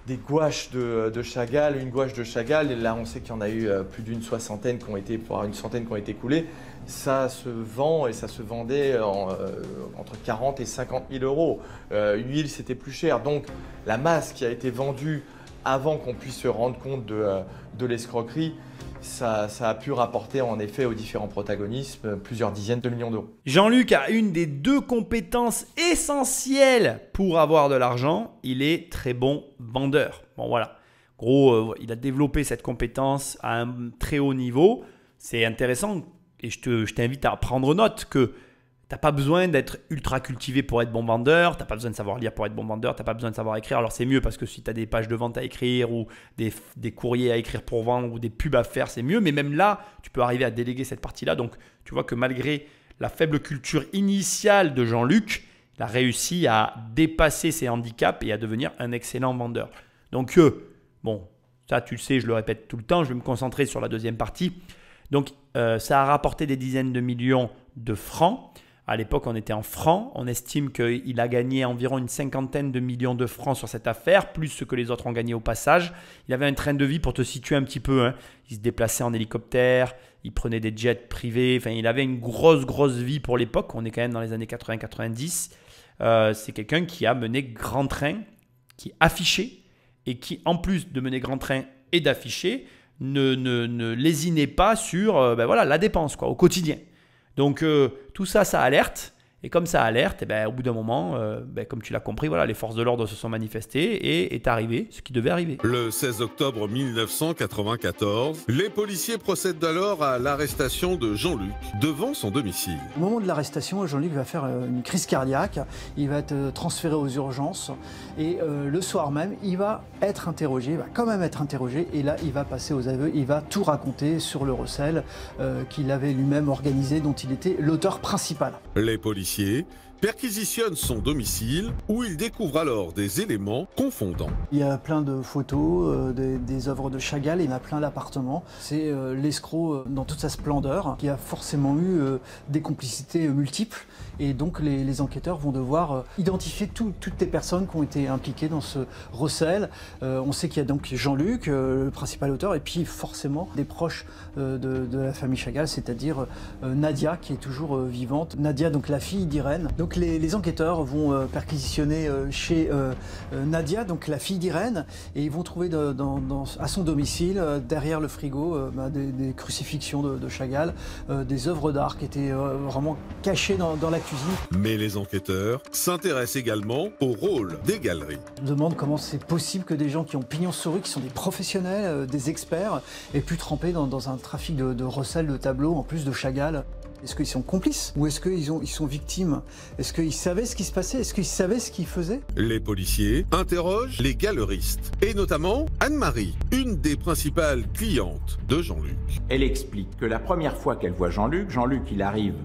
des gouaches de Chagall, une gouache de Chagall, et là on sait qu'il y en a eu plus d'une soixantaine qui ont été, voire une centaine qui ont été coulées. Ça se vend et ça se vendait entre 40 et 50 000 euros. L'huile c'était plus cher, donc la masse qui a été vendue avant qu'on puisse se rendre compte de l'escroquerie, ça a pu rapporter en effet aux différents protagonistes plusieurs dizaines de millions d'euros. Jean-Luc a une des 2 compétences essentielles pour avoir de l'argent. Il est très bon vendeur. Bon voilà, gros, il a développé cette compétence à un très haut niveau. C'est intéressant et je t'invite à prendre note que tu n'as pas besoin d'être ultra cultivé pour être bon vendeur, tu n'as pas besoin de savoir lire pour être bon vendeur, tu n'as pas besoin de savoir écrire. Alors c'est mieux parce que si tu as des pages de vente à écrire ou des courriers à écrire pour vendre ou des pubs à faire, c'est mieux. Mais même là, tu peux arriver à déléguer cette partie-là. Donc tu vois que malgré la faible culture initiale de Jean-Luc, il a réussi à dépasser ses handicaps et à devenir un excellent vendeur. Donc bon, ça tu le sais, je le répète tout le temps, je vais me concentrer sur la deuxième partie. Donc ça a rapporté des dizaines de millions de francs. À l'époque, on était en francs. On estime qu'il a gagné environ une 50aine de millions de francs sur cette affaire, plus ce que les autres ont gagné au passage. Il avait un train de vie pour te situer un petit peu. Hein. Il se déplaçait en hélicoptère, il prenait des jets privés. Enfin, il avait une grosse vie pour l'époque. On est quand même dans les années 80-90. C'est quelqu'un qui a mené grand train, qui affichait et qui, en plus de mener grand train et d'afficher, ne lésinait pas sur la dépense quoi, au quotidien. Donc tout ça, ça alerte Et comme ça alerte, et ben, au bout d'un moment, comme tu l'as compris, voilà, les forces de l'ordre se sont manifestées et est arrivé ce qui devait arriver. Le 16 octobre 1994, les policiers procèdent alors à l'arrestation de Jean-Luc devant son domicile. Au moment de l'arrestation, Jean-Luc va faire une crise cardiaque, il va être transféré aux urgences et le soir même, il va être interrogé, il va quand même être interrogé et là, il va passer aux aveux, il va tout raconter sur le recel qu'il avait lui-même organisé, dont il était l'auteur principal. Les policiers perquisitionnent son domicile où ils découvrent alors des éléments confondants. Il y a plein de photos, des œuvres de Chagall, il y en a plein l'appartement. C'est l'escroc dans toute sa splendeur qui a forcément eu des complicités multiples et donc les enquêteurs vont devoir identifier toutes les personnes qui ont été impliquées dans ce recel. On sait qu'il y a donc Jean-Luc, le principal auteur, et puis forcément des proches de la famille Chagall, c'est-à-dire Nadia qui est toujours vivante. Nadia, donc la fille d'Irène. Donc les enquêteurs vont perquisitionner chez Nadia, donc la fille d'Irène, et ils vont trouver à son domicile, derrière le frigo, des crucifixions de Chagall, des œuvres d'art qui étaient vraiment cachées dans la cuisine. Mais les enquêteurs s'intéressent également au rôle des galeries. Je me demande comment c'est possible que des gens qui ont pignon sur rue, qui sont des professionnels, des experts, aient pu tremper dans un trafic de recel de tableaux, en plus de Chagall. Est-ce qu'ils sont complices ou est-ce qu'ils sont victimes? Est-ce qu'ils savaient ce qui se passait? Est-ce qu'ils savaient ce qu'ils faisaient? Les policiers interrogent les galeristes, et notamment Anne-Marie, une des principales clientes de Jean-Luc. Elle explique que la première fois qu'elle voit Jean-Luc, il arrive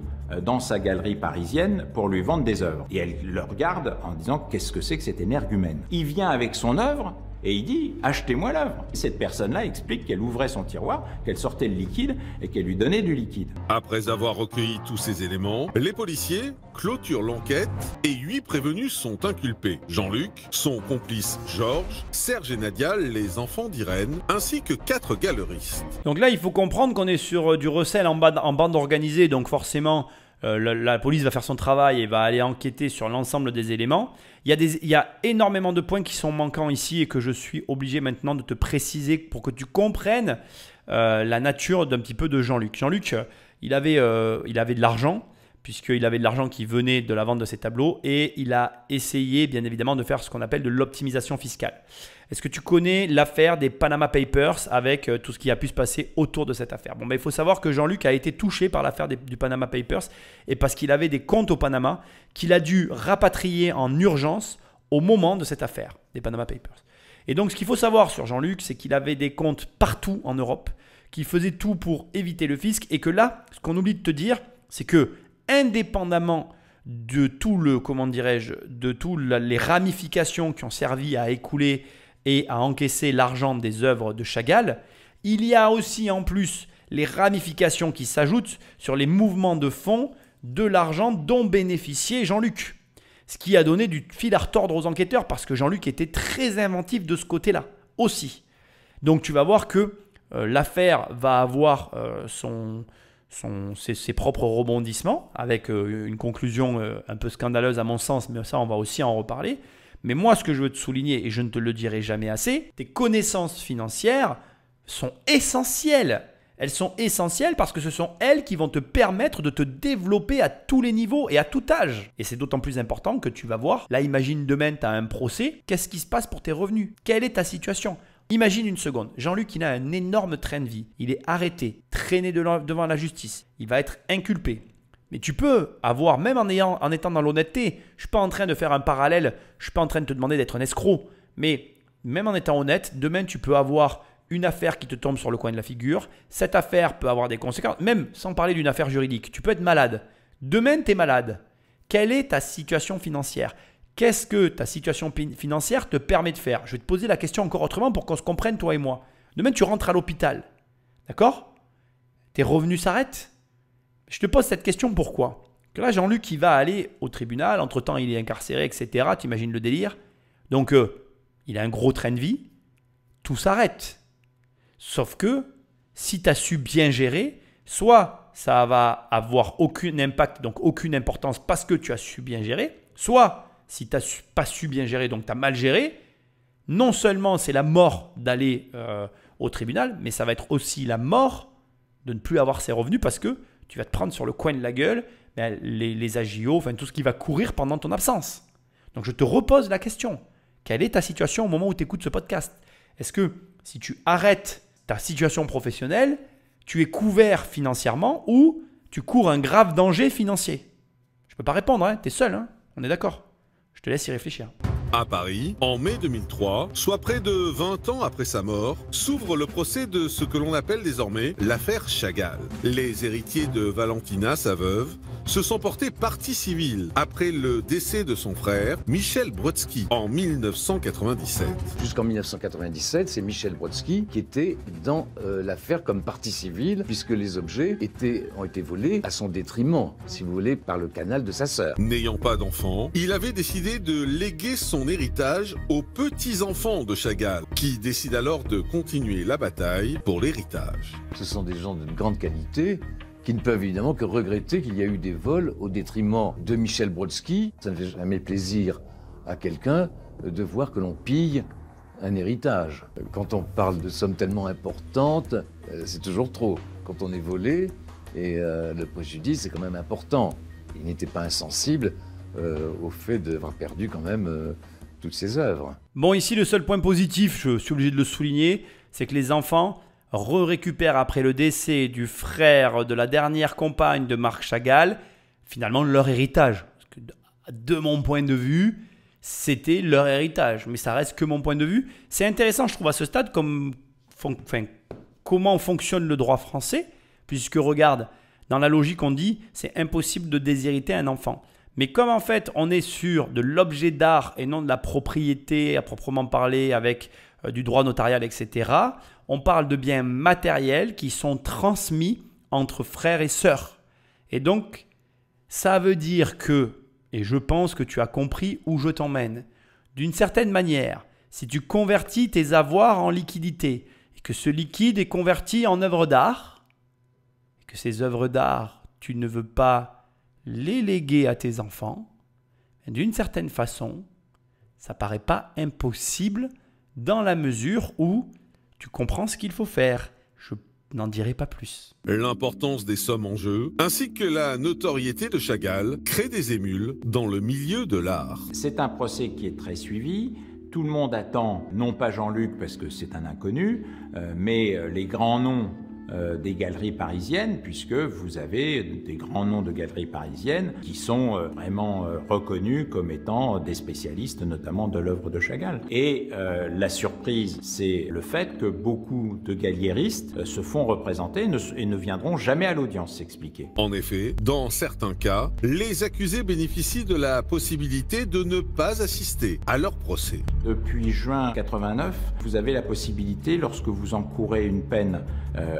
dans sa galerie parisienne pour lui vendre des œuvres. Et elle le regarde en disant « Qu'est-ce que c'est que cet énergumène ?» Il vient avec son œuvre et il dit « Achetez-moi l'œuvre ». Cette personne-là explique qu'elle ouvrait son tiroir, qu'elle sortait le liquide et qu'elle lui donnait du liquide. Après avoir recueilli tous ces éléments, les policiers clôturent l'enquête et 8 prévenus sont inculpés. Jean-Luc, son complice Georges, Serge et Nadia, les enfants d'Irène, ainsi que 4 galeristes. Donc là, il faut comprendre qu'on est sur du recel en bande organisée, donc forcément la police va faire son travail et va aller enquêter sur l'ensemble des éléments. Il y a énormément de points qui sont manquants ici et que je suis obligé maintenant de te préciser pour que tu comprennes la nature d'un petit peu de Jean-Luc. Jean-Luc, il avait de l'argent, puisqu'il avait de l'argent qui venait de la vente de ses tableaux et il a essayé bien évidemment de faire ce qu'on appelle de l'optimisation fiscale. Est-ce que tu connais l'affaire des Panama Papers avec tout ce qui a pu se passer autour de cette affaire? Bon, ben, il faut savoir que Jean-Luc a été touché par l'affaire du Panama Papers et parce qu'il avait des comptes au Panama qu'il a dû rapatrier en urgence au moment de cette affaire des Panama Papers. Et donc, ce qu'il faut savoir sur Jean-Luc, c'est qu'il avait des comptes partout en Europe, qu'il faisait tout pour éviter le fisc et que là, ce qu'on oublie de te dire, c'est que indépendamment de tout le, comment dirais-je, de toutes les ramifications qui ont servi à écouler et à encaisser l'argent des œuvres de Chagall, il y a aussi en plus les ramifications qui s'ajoutent sur les mouvements de fonds de l'argent dont bénéficiait Jean-Luc. Ce qui a donné du fil à retordre aux enquêteurs parce que Jean-Luc était très inventif de ce côté-là aussi. Donc tu vas voir que l'affaire va avoir ses propres rebondissements avec une conclusion un peu scandaleuse à mon sens, mais ça on va aussi en reparler. Mais moi ce que je veux te souligner, et je ne te le dirai jamais assez, tes connaissances financières sont essentielles. Elles sont essentielles parce que ce sont elles qui vont te permettre de te développer à tous les niveaux et à tout âge. Et c'est d'autant plus important que tu vas voir, là imagine demain tu as un procès, qu'est-ce qui se passe pour tes revenus? Quelle est ta situation? Imagine une seconde, Jean-Luc il a un énorme train de vie, il est arrêté, traîné devant la justice, il va être inculpé. Mais tu peux avoir, même en étant dans l'honnêteté, je ne suis pas en train de faire un parallèle, je ne suis pas en train de te demander d'être un escroc, mais même en étant honnête, demain tu peux avoir une affaire qui te tombe sur le coin de la figure, cette affaire peut avoir des conséquences, même sans parler d'une affaire juridique, tu peux être malade. Demain tu es malade, quelle est ta situation financière ? Qu'est-ce que ta situation financière te permet de faire? Je vais te poser la question encore autrement pour qu'on se comprenne, toi et moi. Demain, tu rentres à l'hôpital. D'accord? Tes revenus s'arrêtent? Je te pose cette question pourquoi? Que là, Jean-Luc, il va aller au tribunal. Entre-temps, il est incarcéré, etc. Tu imagines le délire? Donc, il a un gros train de vie. Tout s'arrête. Sauf que si tu as su bien gérer, soit ça va avoir aucun impact, donc aucune importance parce que tu as su bien gérer, soit si tu n'as pas su bien gérer, donc tu as mal géré, non seulement c'est la mort d'aller au tribunal, mais ça va être aussi la mort de ne plus avoir ses revenus parce que tu vas te prendre sur le coin de la gueule les agios, enfin tout ce qui va courir pendant ton absence. Donc je te repose la question. Quelle est ta situation au moment où tu écoutes ce podcast? Est-ce que si tu arrêtes ta situation professionnelle, tu es couvert financièrement ou tu cours un grave danger financier? Je ne peux pas répondre, hein, tu es seul, hein, on est d'accord. Je te laisse y réfléchir. À Paris, en mai 2003, soit près de 20 ans après sa mort, s'ouvre le procès de ce que l'on appelle désormais l'affaire Chagall. Les héritiers de Valentina, sa veuve, se sont portés partie civile après le décès de son frère, Michel Brodsky, en 1997. Jusqu'en 1997, c'est Michel Brodsky qui était dans l'affaire comme partie civile, puisque les objets ont été volés à son détriment, si vous voulez, par le canal de sa sœur. N'ayant pas d'enfants, il avait décidé de léguer son héritage aux petits-enfants de Chagall, qui décident alors de continuer la bataille pour l'héritage. Ce sont des gens d'une grande qualité qui ne peuvent évidemment que regretter qu'il y a eu des vols au détriment de Michel Brodsky. Ça ne fait jamais plaisir à quelqu'un de voir que l'on pille un héritage. Quand on parle de sommes tellement importantes, c'est toujours trop. Quand on est volé, et le préjudice est quand même important. Il n'était pas insensible au fait d'avoir perdu quand même toutes ses œuvres. Bon, ici, le seul point positif, je suis obligé de le souligner, c'est que les enfants récupèrent après le décès du frère de la dernière compagne de Marc Chagall, finalement leur héritage. Parce que de mon point de vue, c'était leur héritage. Mais ça reste que mon point de vue. C'est intéressant, je trouve, à ce stade, comment fonctionne le droit français, puisque regarde, dans la logique, on dit c'est impossible de déshériter un enfant. Mais comme en fait, on est sur de l'objet d'art et non de la propriété à proprement parler avec du droit notarial, etc., on parle de biens matériels qui sont transmis entre frères et sœurs. Et donc, ça veut dire que, et je pense que tu as compris où je t'emmène, d'une certaine manière, si tu convertis tes avoirs en liquidité et que ce liquide est converti en œuvres d'art, et que ces œuvres d'art, tu ne veux pas les léguer à tes enfants, d'une certaine façon, ça paraît pas impossible dans la mesure où tu comprends ce qu'il faut faire. Je n'en dirai pas plus. L'importance des sommes en jeu, ainsi que la notoriété de Chagall, créent des émules dans le milieu de l'art. C'est un procès qui est très suivi. Tout le monde attend, non pas Jean-Luc parce que c'est un inconnu, mais les grands noms des galeries parisiennes, puisque vous avez des grands noms de galeries parisiennes qui sont vraiment reconnus comme étant des spécialistes, notamment de l'œuvre de Chagall. Et la surprise, c'est le fait que beaucoup de galliéristes se font représenter et ne viendront jamais à l'audience s'expliquer. En effet, dans certains cas, les accusés bénéficient de la possibilité de ne pas assister à leur procès. Depuis juin 89, vous avez la possibilité, lorsque vous encourez une peine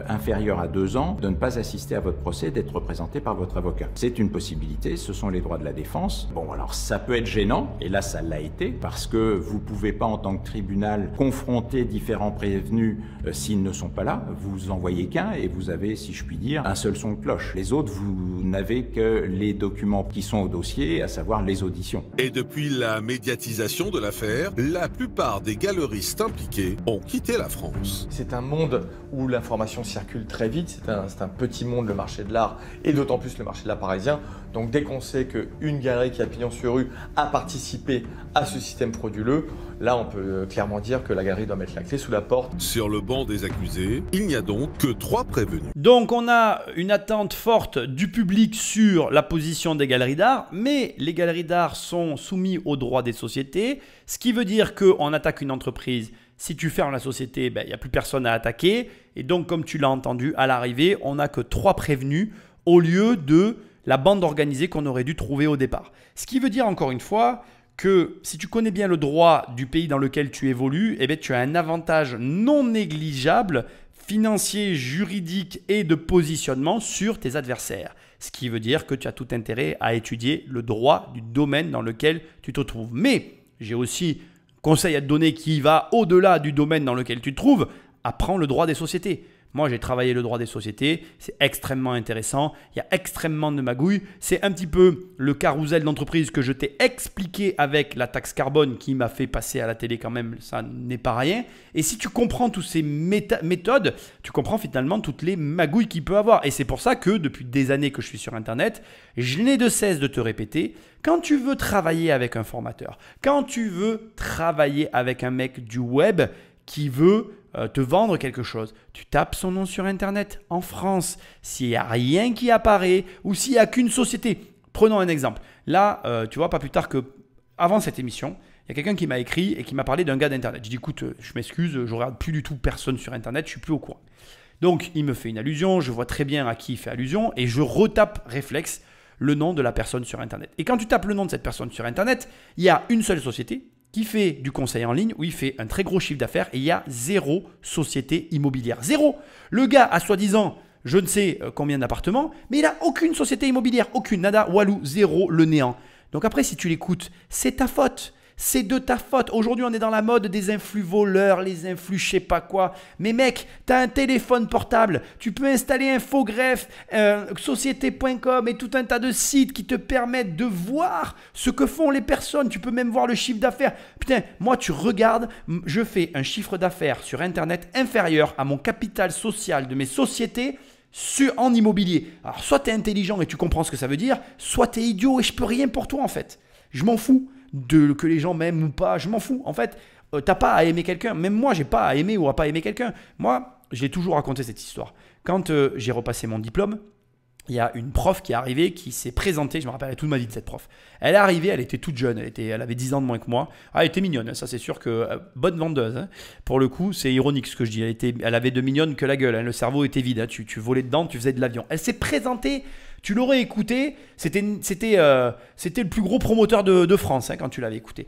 inférieure à 2 ans, de ne pas assister à votre procès, d'être représenté par votre avocat. C'est une possibilité, ce sont les droits de la défense. Bon, alors ça peut être gênant, et là ça l'a été, parce que vous ne pouvez pas en tant que tribunal confronter différents prévenus s'ils ne sont pas là. Vous envoyez qu'un et vous avez, si je puis dire, un seul son de cloche. Les autres, vous n'avez que les documents qui sont au dossier, à savoir les auditions. Et depuis la médiatisation de l'affaire, la plupart des galeristes impliqués ont quitté la France. C'est un monde où l'information circule très vite, c'est un petit monde, le marché de l'art, et d'autant plus le marché de l'art parisien. Donc dès qu'on sait qu'une galerie qui a pignon sur rue a participé à ce système frauduleux, là on peut clairement dire que la galerie doit mettre la clé sous la porte. Sur le banc des accusés, il n'y a donc que 3 prévenus. Donc on a une attente forte du public sur la position des galeries d'art, mais les galeries d'art sont soumises aux droits des sociétés, ce qui veut dire qu'on attaque une entreprise. Si tu fermes la société, il n'y a plus personne à attaquer. Et donc, comme tu l'as entendu, à l'arrivée, on n'a que 3 prévenus au lieu de la bande organisée qu'on aurait dû trouver au départ. Ce qui veut dire, encore une fois, que si tu connais bien le droit du pays dans lequel tu évolues, tu as un avantage non négligeable financier, juridique et de positionnement sur tes adversaires. Ce qui veut dire que tu as tout intérêt à étudier le droit du domaine dans lequel tu te trouves. Mais j'ai aussi conseil à te donner qui va au-delà du domaine dans lequel tu te trouves, apprends le droit des sociétés. Moi, j'ai travaillé le droit des sociétés. C'est extrêmement intéressant. Il y a extrêmement de magouilles. C'est un petit peu le carrousel d'entreprise que je t'ai expliqué avec la taxe carbone qui m'a fait passer à la télé quand même. Ça n'est pas rien. Et si tu comprends toutes ces méthodes, tu comprends finalement toutes les magouilles qu'il peut avoir. Et c'est pour ça que depuis des années que je suis sur Internet, je n'ai de cesse de te répéter, quand tu veux travailler avec un formateur, quand tu veux travailler avec un mec du web qui veut te vendre quelque chose, tu tapes son nom sur Internet en France. S'il n'y a rien qui apparaît ou s'il n'y a qu'une société, prenons un exemple. Là, tu vois, pas plus tard que avant cette émission, il y a quelqu'un qui m'a écrit et qui m'a parlé d'un gars d'Internet. Je dis écoute, je m'excuse, je ne regarde plus du tout personne sur Internet, je ne suis plus au courant. Donc, il me fait une allusion, je vois très bien à qui il fait allusion et je retape réflexe le nom de la personne sur Internet. Et quand tu tapes le nom de cette personne sur Internet, il y a une seule société qui fait du conseil en ligne où il fait un très gros chiffre d'affaires et il y a 0 société immobilière. 0. Le gars a soi-disant je ne sais combien d'appartements, mais il n'a aucune société immobilière, aucune, nada, walou, 0, le néant. Donc après, si tu l'écoutes, c'est ta faute. C'est de ta faute. Aujourd'hui, on est dans la mode des influx voleurs, les influx je sais pas quoi. Mais mec, tu as un téléphone portable. Tu peux installer Infogreffe, société.com et tout un tas de sites qui te permettent de voir ce que font les personnes. Tu peux même voir le chiffre d'affaires. Putain, moi, tu regardes, je fais un chiffre d'affaires sur Internet inférieur à mon capital social de mes sociétés en immobilier. Alors, soit tu es intelligent et tu comprends ce que ça veut dire, soit tu es idiot et je peux rien pour toi en fait. Je m'en fous. Que les gens m'aiment ou pas, je m'en fous. En fait, t'as pas à aimer quelqu'un. Même moi, j'ai pas à aimer ou à pas aimer quelqu'un. Moi, j'ai toujours raconté cette histoire. Quand j'ai repassé mon diplôme, il y a une prof qui est arrivée, qui s'est présentée. Je me rappelle toute ma vie de cette prof. Elle est arrivée, elle était toute jeune. Elle avait 10 ans de moins que moi. Ah, elle était mignonne, ça c'est sûr que bonne vendeuse. Hein. Pour le coup, c'est ironique ce que je dis. Elle avait de mignonne que la gueule. Hein. Le cerveau était vide. Hein. Tu volais dedans, tu faisais de l'avion. Elle s'est présentée. Tu l'aurais écouté, c'était le plus gros promoteur de France hein, quand tu l'avais écouté.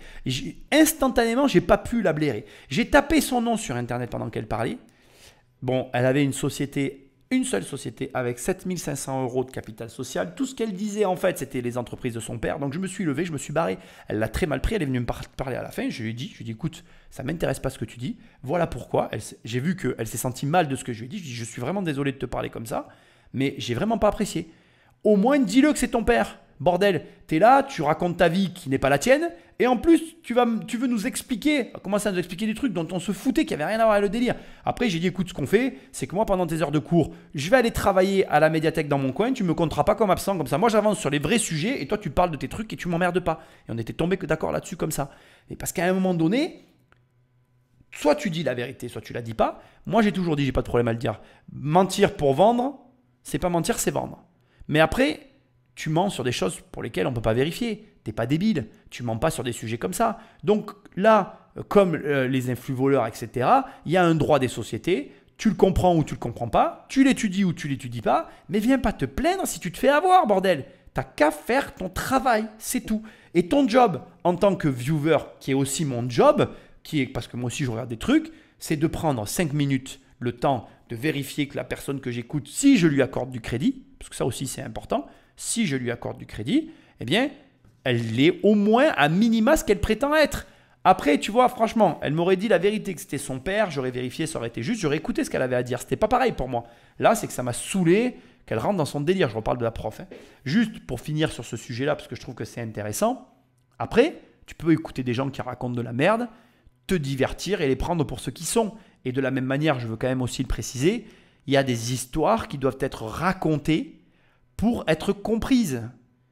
Instantanément, je n'ai pas pu la blairer. J'ai tapé son nom sur Internet pendant qu'elle parlait. Bon, elle avait une seule société avec 7 500 € de capital social. Tout ce qu'elle disait en fait, c'était les entreprises de son père. Donc je me suis levé, je me suis barré. Elle l'a très mal pris, elle est venue me parler à la fin. Je lui ai dit écoute, ça ne m'intéresse pas ce que tu dis. Voilà pourquoi. J'ai vu qu'elle s'est sentie mal de ce que je lui ai dit. Je lui ai dit je suis vraiment désolé de te parler comme ça, mais j'ai vraiment pas apprécié. Au moins, dis-le que c'est ton père. Bordel, t'es là, tu racontes ta vie qui n'est pas la tienne. Et en plus, tu veux nous expliquer, commencer à nous expliquer des trucs dont on se foutait, qui n'avaient rien à voir avec le délire. Après, j'ai dit, écoute, ce qu'on fait, c'est que moi, pendant tes heures de cours, je vais aller travailler à la médiathèque dans mon coin. Tu ne me compteras pas comme absent. Comme ça, moi, j'avance sur les vrais sujets et toi, tu parles de tes trucs et tu m'emmerdes pas. Et on était tombés d'accord là-dessus comme ça. Et parce qu'à un moment donné, soit tu dis la vérité, soit tu la dis pas. Moi, j'ai toujours dit, j'ai pas de problème à le dire. Mentir pour vendre, c'est pas mentir, c'est vendre. Mais après, tu mens sur des choses pour lesquelles on ne peut pas vérifier. Tu n'es pas débile. Tu ne mens pas sur des sujets comme ça. Donc là, comme les influx voleurs, etc., il y a un droit des sociétés. Tu le comprends ou tu ne le comprends pas. Tu l'étudies ou tu ne l'étudies pas. Mais viens pas te plaindre si tu te fais avoir, bordel. Tu n'as qu'à faire ton travail. C'est tout. Et ton job, en tant que viewer, qui est aussi mon job, parce que moi aussi je regarde des trucs, c'est de prendre 5 minutes le temps de vérifier que la personne que j'écoute, si je lui accorde du crédit, parce que ça aussi c'est important, si je lui accorde du crédit, eh bien, elle est au moins à minima ce qu'elle prétend être. Après, tu vois, franchement, elle m'aurait dit la vérité que c'était son père, j'aurais vérifié, ça aurait été juste, j'aurais écouté ce qu'elle avait à dire. C'était pas pareil pour moi. Là, c'est que ça m'a saoulé qu'elle rentre dans son délire. Je reparle de la prof. Hein. Juste pour finir sur ce sujet-là, parce que je trouve que c'est intéressant. Après, tu peux écouter des gens qui racontent de la merde, te divertir et les prendre pour ce qu'ils sont. Et de la même manière, je veux quand même aussi le préciser, il y a des histoires qui doivent être racontées pour être comprises.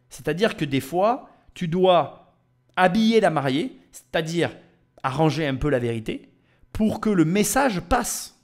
C'est-à-dire que des fois, tu dois habiller la mariée, c'est-à-dire arranger un peu la vérité, pour que le message passe.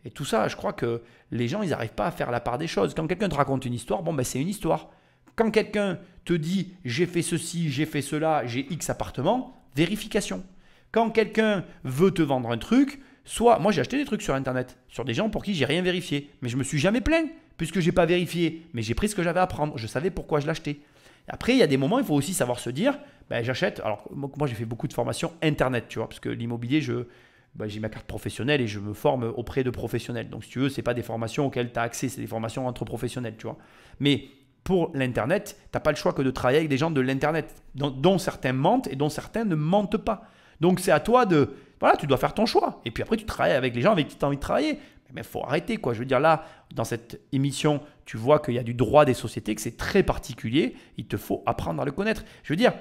Et tout ça, je crois que les gens, ils n'arrivent pas à faire la part des choses. Quand quelqu'un te raconte une histoire, bon, ben, c'est une histoire. Quand quelqu'un te dit « j'ai fait ceci, j'ai fait cela, j'ai X appartements », vérification. Quand quelqu'un veut te vendre un truc, soit, moi j'ai acheté des trucs sur Internet, sur des gens pour qui j'ai rien vérifié, mais je me suis jamais plaint, puisque j'ai pas vérifié, mais j'ai pris ce que j'avais à prendre, je savais pourquoi je l'achetais. Après, il y a des moments, il faut aussi savoir se dire, ben, j'achète, alors moi j'ai fait beaucoup de formations Internet, tu vois, parce que l'immobilier, j'ai ma carte professionnelle et je me forme auprès de professionnels. Donc si tu veux, ce n'est pas des formations auxquelles tu as accès, c'est des formations entre professionnels, tu vois. Mais pour l'Internet, tu n'as pas le choix que de travailler avec des gens de l'Internet, dont certains mentent et dont certains ne mentent pas. Donc c'est à toi de... Voilà, tu dois faire ton choix. Et puis après, tu travailles avec les gens avec qui tu as envie de travailler. Mais il faut arrêter, quoi. Je veux dire, là, dans cette émission, tu vois qu'il y a du droit des sociétés, que c'est très particulier. Il te faut apprendre à le connaître. Je veux dire,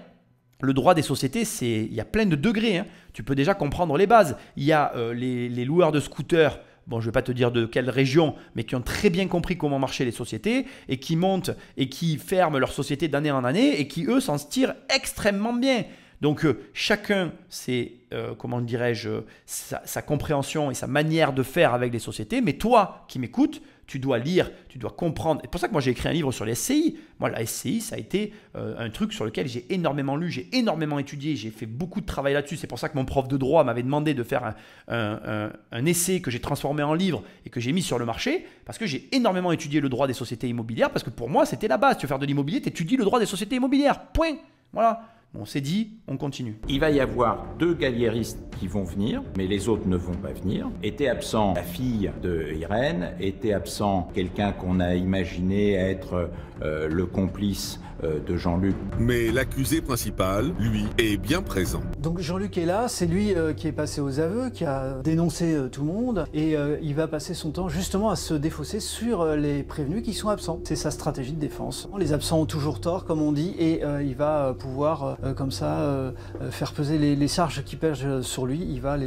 le droit des sociétés, il y a plein de degrés, hein. Tu peux déjà comprendre les bases. Il y a les loueurs de scooters, bon, je ne vais pas te dire de quelle région, mais qui ont très bien compris comment marchaient les sociétés et qui montent et qui ferment leur société d'année en année et qui, eux, s'en tirent extrêmement bien. Donc, chacun, c'est, comment dirais-je, sa compréhension et sa manière de faire avec les sociétés. Mais toi qui m'écoutes, tu dois lire, tu dois comprendre. C'est pour ça que moi, j'ai écrit un livre sur les SCI. Moi, la SCI, ça a été un truc sur lequel j'ai énormément lu, j'ai énormément étudié, j'ai fait beaucoup de travail là-dessus. C'est pour ça que mon prof de droit m'avait demandé de faire un essai que j'ai transformé en livre et que j'ai mis sur le marché parce que j'ai énormément étudié le droit des sociétés immobilières parce que pour moi, c'était la base. Tu veux faire de l'immobilier, tu étudies le droit des sociétés immobilières. Point. Voilà. On s'est dit, on continue. Il va y avoir 2 galliéristes qui vont venir, mais les autres ne vont pas venir. Était absent la fille de Irène, était absent quelqu'un qu'on a imaginé être le complice de Jean-Luc. Mais l'accusé principal, lui, est bien présent. Donc Jean-Luc est là, c'est lui qui est passé aux aveux, qui a dénoncé tout le monde et il va passer son temps justement à se défausser sur les prévenus qui sont absents. C'est sa stratégie de défense. Les absents ont toujours tort, comme on dit, et il va pouvoir comme ça faire peser les charges qui pèsent sur lui, il va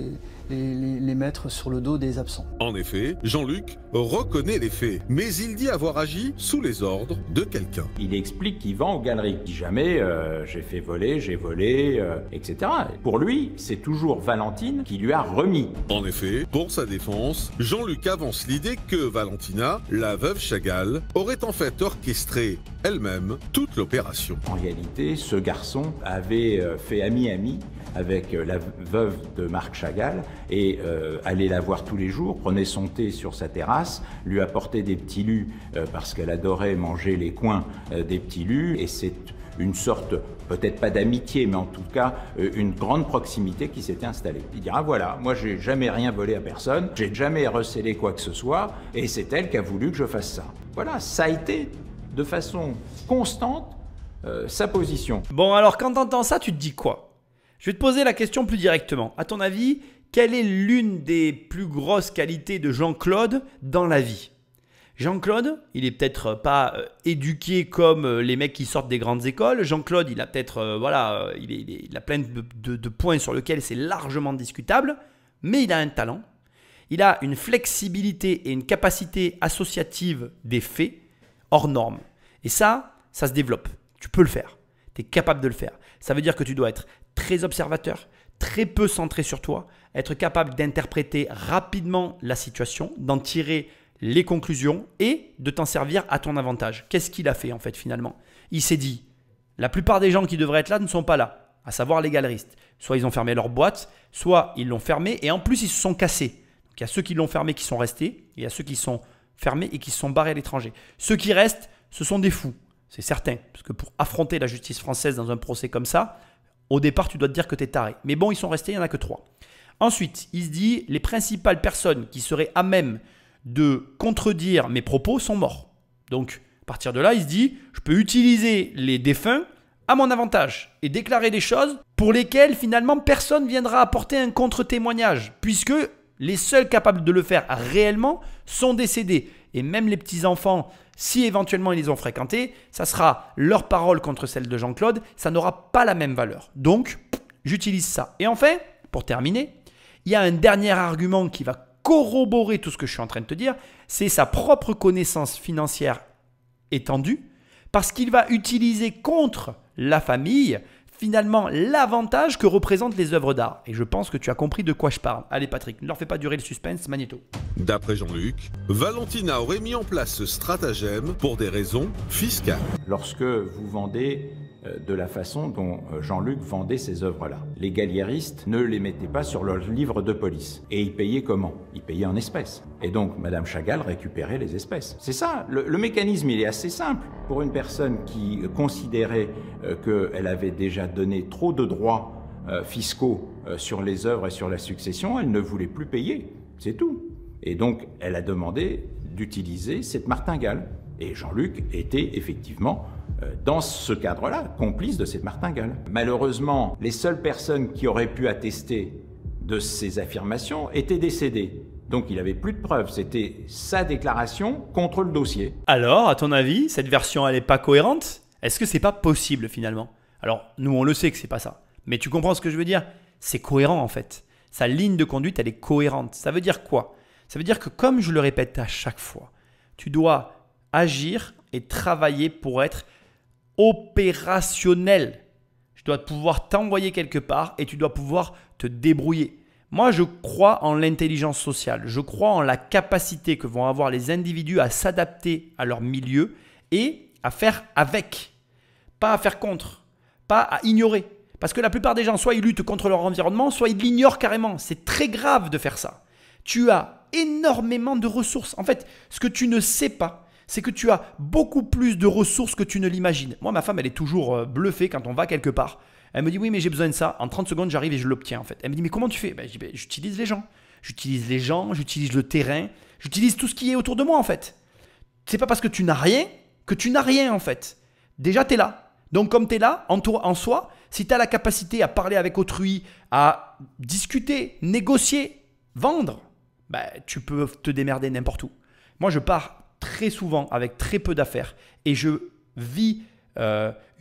les mettre sur le dos des absents. En effet, Jean-Luc reconnaît les faits, mais il dit avoir agi sous les ordres de quelqu'un. Il explique qu'il vend aux galeries. Il dit jamais j'ai fait voler, j'ai volé, etc. Pour lui, c'est toujours Valentine qui lui a remis. En effet, pour sa défense, Jean-Luc avance l'idée que Valentina, la veuve Chagall, aurait en fait orchestré elle-même toute l'opération. En réalité, ce garçon avait fait ami-ami avec la veuve de Marc Chagall et allait la voir tous les jours, prenait son thé sur sa terrasse, lui apportait des petits lus parce qu'elle adorait manger les coins des petits lus et c'est une sorte, peut-être pas d'amitié, mais en tout cas une grande proximité qui s'était installée. Il dira voilà, moi j'ai jamais rien volé à personne, j'ai jamais recélé quoi que ce soit et c'est elle qui a voulu que je fasse ça. Voilà, ça a été de façon constante sa position. Bon alors quand tu entends ça, tu te dis quoi? Je vais te poser la question plus directement. À ton avis, quelle est l'une des plus grosses qualités de Jean-Claude dans la vie? Jean-Claude, il est peut-être pas éduqué comme les mecs qui sortent des grandes écoles. Jean-Claude, il a peut-être, voilà, il a plein de points sur lesquels c'est largement discutable, mais il a un talent. Il a une flexibilité et une capacité associative des faits hors norme. Et ça se développe. Tu peux le faire. Tu es capable de le faire. Ça veut dire que tu dois être très observateur, très peu centré sur toi, être capable d'interpréter rapidement la situation, d'en tirer les conclusions et de t'en servir à ton avantage. Qu'est-ce qu'il a fait en fait finalement? Il s'est dit, la plupart des gens qui devraient être là ne sont pas là, à savoir les galeristes. Soit ils ont fermé leur boîte, soit ils l'ont fermé et en plus ils se sont cassés. Donc, il y a ceux qui l'ont fermé qui sont restés, et il y a ceux qui sont fermés et qui se sont barrés à l'étranger. Ceux qui restent, ce sont des fous, c'est certain. Parce que pour affronter la justice française dans un procès comme ça, au départ, tu dois te dire que tu es taré. Mais bon, ils sont restés, il n'y en a que 3. Ensuite, il se dit, les principales personnes qui seraient à même de contredire mes propos sont morts. Donc, à partir de là, il se dit, je peux utiliser les défunts à mon avantage et déclarer des choses pour lesquelles finalement personne ne viendra apporter un contre-témoignage puisque les seuls capables de le faire réellement sont décédés. Et même les petits-enfants, si éventuellement ils les ont fréquentés, ça sera leur parole contre celle de Jean-Claude, ça n'aura pas la même valeur. Donc, j'utilise ça. Et enfin, pour terminer, il y a un dernier argument qui va corroborer tout ce que je suis en train de te dire, c'est sa propre connaissance financière étendue, parce qu'il va utiliser contre la famille finalement l'avantage que représentent les œuvres d'art. Et je pense que tu as compris de quoi je parle. Allez Patrick, ne leur fais pas durer le suspense, Magnéto. D'après Jean-Luc, Valentina aurait mis en place ce stratagème pour des raisons fiscales. Lorsque vous vendez de la façon dont Jean-Luc vendait ces œuvres-là, les galliéristes ne les mettaient pas sur leur livre de police. Et ils payaient comment? Ils payaient en espèces. Et donc Madame Chagall récupérait les espèces. C'est ça, le mécanisme il est assez simple. Pour une personne qui considérait qu'elle avait déjà donné trop de droits fiscaux sur les œuvres et sur la succession, elle ne voulait plus payer, c'est tout. Et donc elle a demandé d'utiliser cette martingale. Et Jean-Luc était effectivement, dans ce cadre-là, complice de cette martingale. Malheureusement, les seules personnes qui auraient pu attester de ces affirmations étaient décédées. Donc il n'avait plus de preuves, c'était sa déclaration contre le dossier. Alors, à ton avis, cette version, elle n'est pas cohérente? Est-ce que c'est pas possible finalement? Alors, nous, on le sait que c'est pas ça. Mais tu comprends ce que je veux dire? C'est cohérent en fait. Sa ligne de conduite, elle est cohérente. Ça veut dire quoi? Ça veut dire que, comme je le répète à chaque fois, tu dois agir et travailler pour être opérationnel. Tu dois pouvoir t'envoyer quelque part et tu dois pouvoir te débrouiller. Moi, je crois en l'intelligence sociale. Je crois en la capacité que vont avoir les individus à s'adapter à leur milieu et à faire avec. Pas à faire contre, pas à ignorer. Parce que la plupart des gens, soit ils luttent contre leur environnement, soit ils l'ignorent carrément. C'est très grave de faire ça. Tu as énormément de ressources. En fait, ce que tu ne sais pas, c'est que tu as beaucoup plus de ressources que tu ne l'imagines. Moi, ma femme, elle est toujours bluffée quand on va quelque part. Elle me dit, oui, mais j'ai besoin de ça. En 30 secondes, j'arrive et je l'obtiens en fait. Elle me dit, mais comment tu fais? Je dis, j'utilise les gens. J'utilise les gens, j'utilise le terrain, j'utilise tout ce qui est autour de moi en fait. C'est pas parce que tu n'as rien que tu n'as rien en fait. Déjà, tu es là. Donc, comme tu es là, en soi, si tu as la capacité à parler avec autrui, à discuter, négocier, vendre, tu peux te démerder n'importe où. Moi, je pars très souvent avec très peu d'affaires et je vis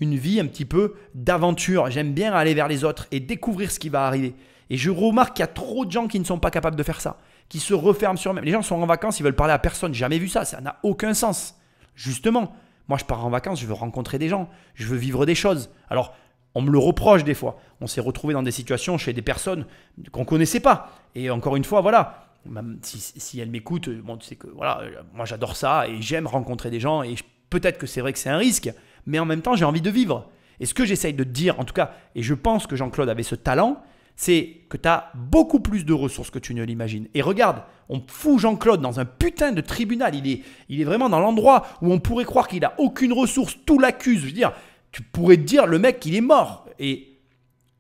une vie un petit peu d'aventure. J'aime bien aller vers les autres et découvrir ce qui va arriver. Et je remarque qu'il y a trop de gens qui ne sont pas capables de faire ça, qui se referment sur eux-mêmes. Les gens sont en vacances, ils veulent parler à personne. J'ai jamais vu ça, ça n'a aucun sens. Justement, moi je pars en vacances, je veux rencontrer des gens, je veux vivre des choses. Alors, on me le reproche des fois. On s'est retrouvé dans des situations chez des personnes qu'on ne connaissait pas. Et encore une fois, voilà, même si elles m'écoutent, bon, tu sais que voilà, moi j'adore ça et j'aime rencontrer des gens. Et peut-être que c'est vrai que c'est un risque, mais en même temps, j'ai envie de vivre. Et ce que j'essaye de te dire, en tout cas, et je pense que Jean-Claude avait ce talent, c'est que tu as beaucoup plus de ressources que tu ne l'imagines. Et regarde, on fout Jean-Claude dans un putain de tribunal. Il est vraiment dans l'endroit où on pourrait croire qu'il n'a aucune ressource. Tout l'accuse. Je veux dire, tu pourrais te dire, le mec, il est mort. Et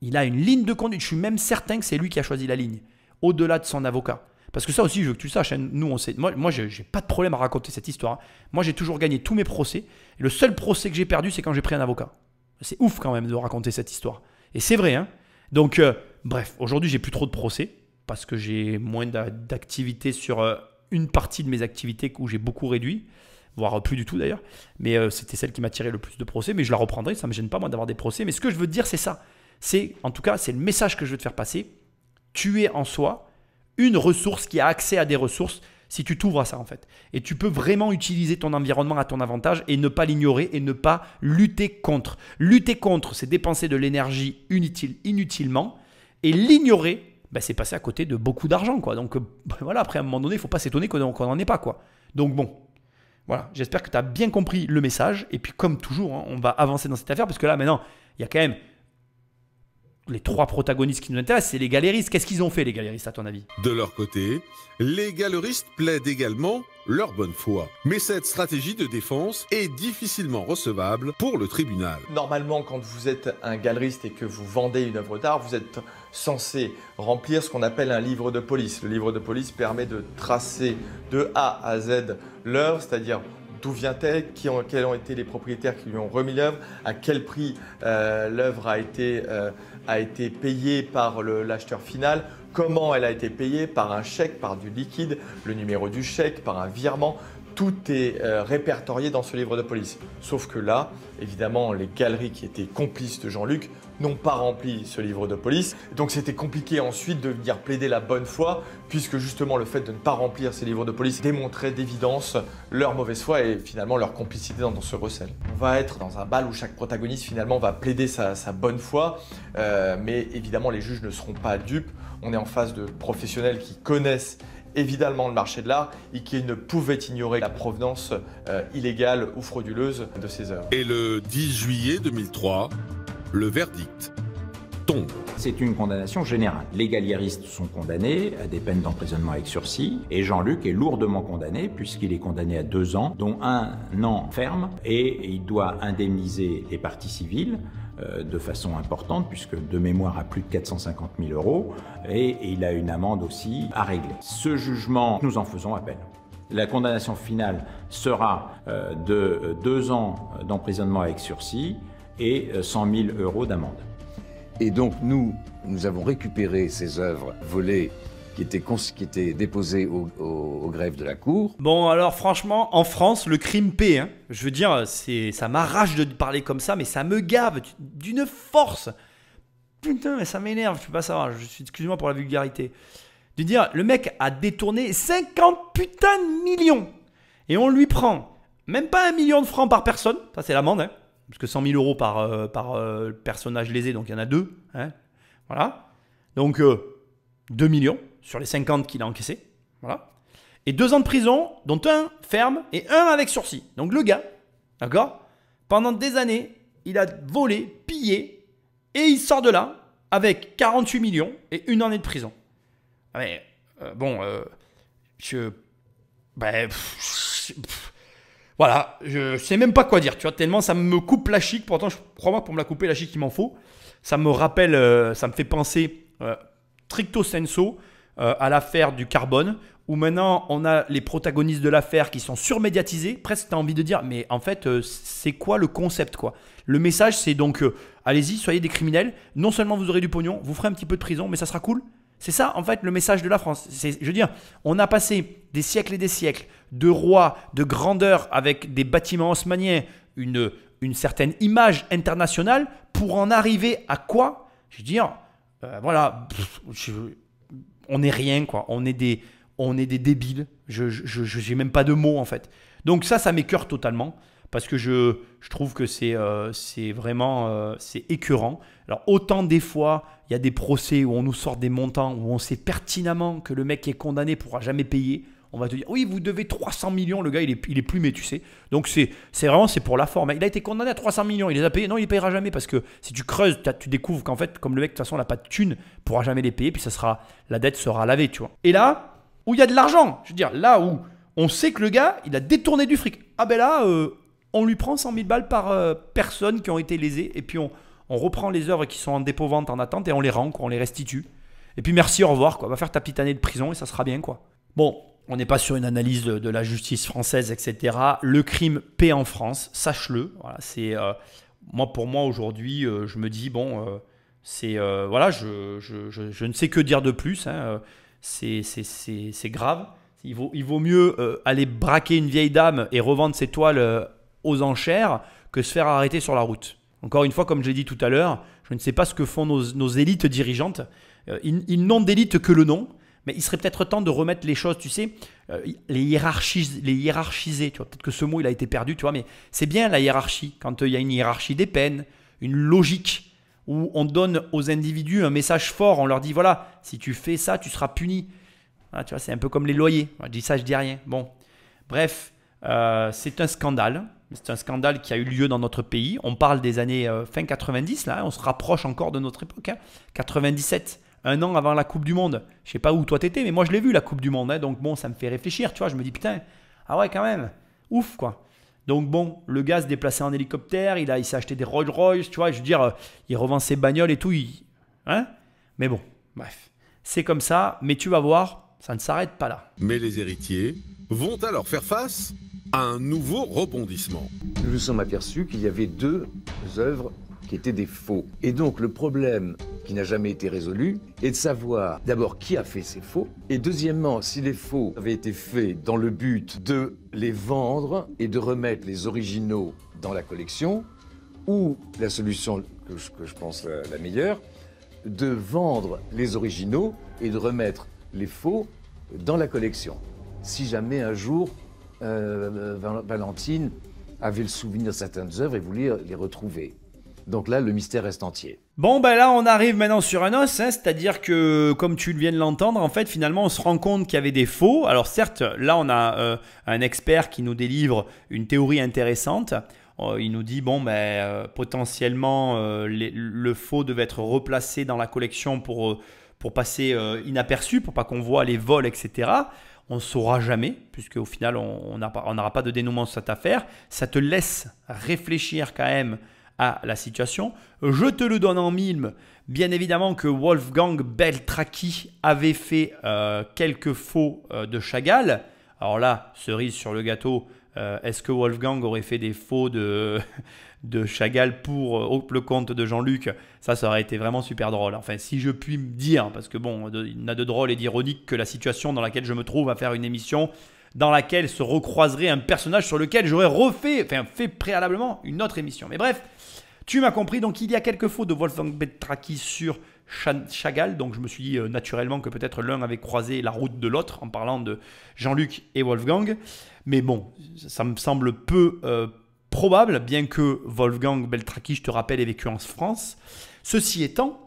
il a une ligne de conduite. Je suis même certain que c'est lui qui a choisi la ligne, au-delà de son avocat. Parce que ça aussi, je veux que tu saches, nous, on sait. Moi je n'ai pas de problème à raconter cette histoire. Moi, j'ai toujours gagné tous mes procès. Et le seul procès que j'ai perdu, c'est quand j'ai pris un avocat. C'est ouf quand même de raconter cette histoire. Et c'est vrai, hein. Donc, bref, aujourd'hui, j'ai plus trop de procès parce que j'ai moins d'activités sur une partie de mes activités où j'ai beaucoup réduit, voire plus du tout d'ailleurs. Mais c'était celle qui m'a tiré le plus de procès. Mais je la reprendrai, ça ne me gêne pas moi d'avoir des procès. Mais ce que je veux te dire, c'est ça. En tout cas, c'est le message que je veux te faire passer. Tu es en soi une ressource qui a accès à des ressources si tu t'ouvres à ça en fait. Et tu peux vraiment utiliser ton environnement à ton avantage et ne pas l'ignorer et ne pas lutter contre. Lutter contre, c'est dépenser de l'énergie inutilement. Et l'ignorer, c'est passer à côté de beaucoup d'argent, quoi. Donc voilà, après à un moment donné, il ne faut pas s'étonner qu'on n'en ait pas, quoi. Donc bon, voilà, j'espère que tu as bien compris le message. Et puis comme toujours, hein, on va avancer dans cette affaire parce que là maintenant, il y a quand même les trois protagonistes qui nous intéressent, c'est les galéristes. Qu'est-ce qu'ils ont fait les galéristes à ton avis? De leur côté, les galéristes plaident également leur bonne foi. Mais cette stratégie de défense est difficilement recevable pour le tribunal. Normalement, quand vous êtes un galeriste et que vous vendez une œuvre d'art, vous êtes censé remplir ce qu'on appelle un livre de police. Le livre de police permet de tracer de A à Z l'œuvre, c'est-à-dire d'où vient-elle, quels ont été les propriétaires qui lui ont remis l'œuvre, à quel prix l'œuvre a été payée par l'acheteur final, comment elle a été payée, par un chèque, par du liquide, le numéro du chèque, par un virement. Tout est répertorié dans ce livre de police. Sauf que là, évidemment, les galeries qui étaient complices de Jean-Luc n'ont pas rempli ce livre de police. Donc c'était compliqué ensuite de venir plaider la bonne foi, puisque justement le fait de ne pas remplir ces livres de police démontrait d'évidence leur mauvaise foi et finalement leur complicité dans ce recel. On va être dans un bal où chaque protagoniste finalement va plaider sa bonne foi, mais évidemment les juges ne seront pas dupes. On est en face de professionnels qui connaissent évidemment le marché de l'art et qui ne pouvaient ignorer la provenance illégale ou frauduleuse de ces œuvres. Et le 10 juillet 2003, le verdict tombe. C'est une condamnation générale. Les galéristes sont condamnés à des peines d'emprisonnement avec sursis et Jean-Luc est lourdement condamné puisqu'il est condamné à 2 ans, dont 1 an ferme, et il doit indemniser les parties civiles de façon importante, puisque de mémoire à plus de 450 000 € et il a une amende aussi à régler. Ce jugement, nous en faisons appel. La condamnation finale sera de 2 ans d'emprisonnement avec sursis et 100 000 € d'amende. Et donc nous avons récupéré ces œuvres volées qui était déposé au greffe de la Cour. Bon, alors franchement, en France, le crime paie. Hein. Je veux dire, ça m'arrache de parler comme ça, mais ça me gave d'une force. Putain, mais ça m'énerve, je peux pas savoir. Excuse-moi pour la vulgarité. De dire, le mec a détourné 50 putains de millions. Et on lui prend même pas 1 million de francs par personne. Ça, c'est l'amende. Hein. Parce que 100 000 euros par personnage lésé, donc il y en a 2. Hein. Voilà. Donc, 2 millions sur les 50 qu'il a encaissés. Voilà. Et 2 ans de prison, dont 1 ferme et 1 avec sursis. Donc le gars, d'accord, pendant des années, il a volé, pillé, et il sort de là avec 48 millions et 1 année de prison. Mais voilà, je sais même pas quoi dire, tu vois, tellement ça me coupe la chic. Pourtant, crois-moi, pour me la couper, la chic, il m'en faut. Ça me rappelle, ça me fait penser stricto sensu à l'affaire du carbone, où maintenant on a les protagonistes de l'affaire qui sont surmédiatisés. Presque, tu as envie de dire, mais en fait, c'est quoi le concept, quoi? Le message, c'est donc, allez-y, soyez des criminels. Non seulement vous aurez du pognon, vous ferez un petit peu de prison, mais ça sera cool. C'est ça, en fait, le message de la France. Je veux dire, on a passé des siècles et des siècles de rois, de grandeur, avec des bâtiments haussmanniens, une certaine image internationale, pour en arriver à quoi? Je veux dire, voilà, on n'est rien, quoi. On est des débiles. Je n'ai même pas de mots, en fait. Donc ça m'écœure totalement, parce que je trouve que c'est vraiment c'est écœurant. Alors autant des fois, il y a des procès où on nous sort des montants, où on sait pertinemment que le mec qui est condamné ne pourra jamais payer. On va te dire, oui, vous devez 300 millions, le gars, il est plumé, tu sais. Donc c'est vraiment, c'est pour la forme. Il a été condamné à 300 millions, il les a payés. Non, il ne payera jamais, parce que si tu creuses, tu découvres qu'en fait, comme le mec, de toute façon, il n'a pas de thune, il ne pourra jamais les payer, puis la dette sera lavée, tu vois. Et là, où il y a de l'argent, je veux dire, là où on sait que le gars, il a détourné du fric. Ah ben là, on lui prend 100 000 balles par personne qui ont été lésées, et puis on reprend les œuvres qui sont en dépôt-vente, en attente, et on les rend, quoi, on les restitue. Et puis merci, au revoir, quoi. Va faire ta petite année de prison et ça sera bien, quoi. Bon, on n'est pas sur une analyse de la justice française, etc. Le crime paie en France, sache-le. Voilà, c'est pour moi aujourd'hui, je me dis bon, voilà, je ne sais que dire de plus. Hein, c'est grave. Il vaut mieux aller braquer une vieille dame et revendre ses toiles aux enchères que se faire arrêter sur la route. Encore une fois, comme je l'ai dit tout à l'heure, je ne sais pas ce que font nos élites dirigeantes. Ils n'ont d'élite que le nom. Mais il serait peut-être temps de remettre les choses, tu sais, les hiérarchiser. Tu vois, peut-être que ce mot, il a été perdu, tu vois, mais c'est bien la hiérarchie. Quand il y a une hiérarchie des peines, une logique, où on donne aux individus un message fort, on leur dit, voilà, si tu fais ça, tu seras puni. Voilà, tu vois, c'est un peu comme les loyers. Je dis ça, je dis rien. Bon, bref, c'est un scandale. C'est un scandale qui a eu lieu dans notre pays. On parle des années fin 90, là, on se rapproche encore de notre époque, hein, 97. 1 an avant la Coupe du Monde. Je sais pas où toi t'étais, mais moi je l'ai vu la Coupe du Monde. Hein, donc bon, ça me fait réfléchir, tu vois. Je me dis putain, ah ouais quand même, ouf quoi. Donc bon, le gars se déplaçait en hélicoptère, il s'est acheté des Rolls Royce, tu vois. Je veux dire, il revend ses bagnoles et tout. Hein, mais bon, bref, c'est comme ça. Mais tu vas voir, ça ne s'arrête pas là. Mais les héritiers vont alors faire face à un nouveau rebondissement. Nous nous sommes aperçus qu'il y avait 2 œuvres qui étaient des faux. Et donc le problème qui n'a jamais été résolu est de savoir d'abord qui a fait ces faux, et deuxièmement si les faux avaient été faits dans le but de les vendre et de remettre les originaux dans la collection, ou la solution que je pense la meilleure, de vendre les originaux et de remettre les faux dans la collection. Si jamais un jour Valentine avait le souvenir de certaines œuvres et voulait les retrouver. Donc là, le mystère reste entier. Bon, ben là, on arrive maintenant sur un os, hein, c'est-à-dire que, comme tu viens de l'entendre, en fait, finalement, on se rend compte qu'il y avait des faux. Alors certes, là, on a un expert qui nous délivre une théorie intéressante. Il nous dit, bon, potentiellement, le faux devait être replacé dans la collection pour passer inaperçu, pour pas qu'on voit les vols, etc. On ne saura jamais, puisque au final, on n'aura pas de dénouement sur cette affaire. Ça te laisse réfléchir quand même à la situation. Je te le donne en mille. Bien évidemment que Wolfgang Beltracchi avait fait quelques faux de Chagall. Alors là, cerise sur le gâteau, Est-ce que Wolfgang aurait fait des faux de Chagall pour le compte de Jean-Luc? Ça aurait été vraiment super drôle. Enfin, si je puis me dire, parce que bon, il n'a de drôle et d'ironique que la situation dans laquelle je me trouve à faire une émission dans laquelle se recroiserait un personnage sur lequel j'aurais fait préalablement une autre émission. Mais bref, tu m'as compris. Donc, il y a quelques faux de Wolfgang Beltraki sur Chagall. Donc, je me suis dit naturellement que peut-être l'un avait croisé la route de l'autre en parlant de Jean-Luc et Wolfgang. Mais bon, ça me semble peu probable, bien que Wolfgang Beltraki, je te rappelle, ait vécu en France. Ceci étant,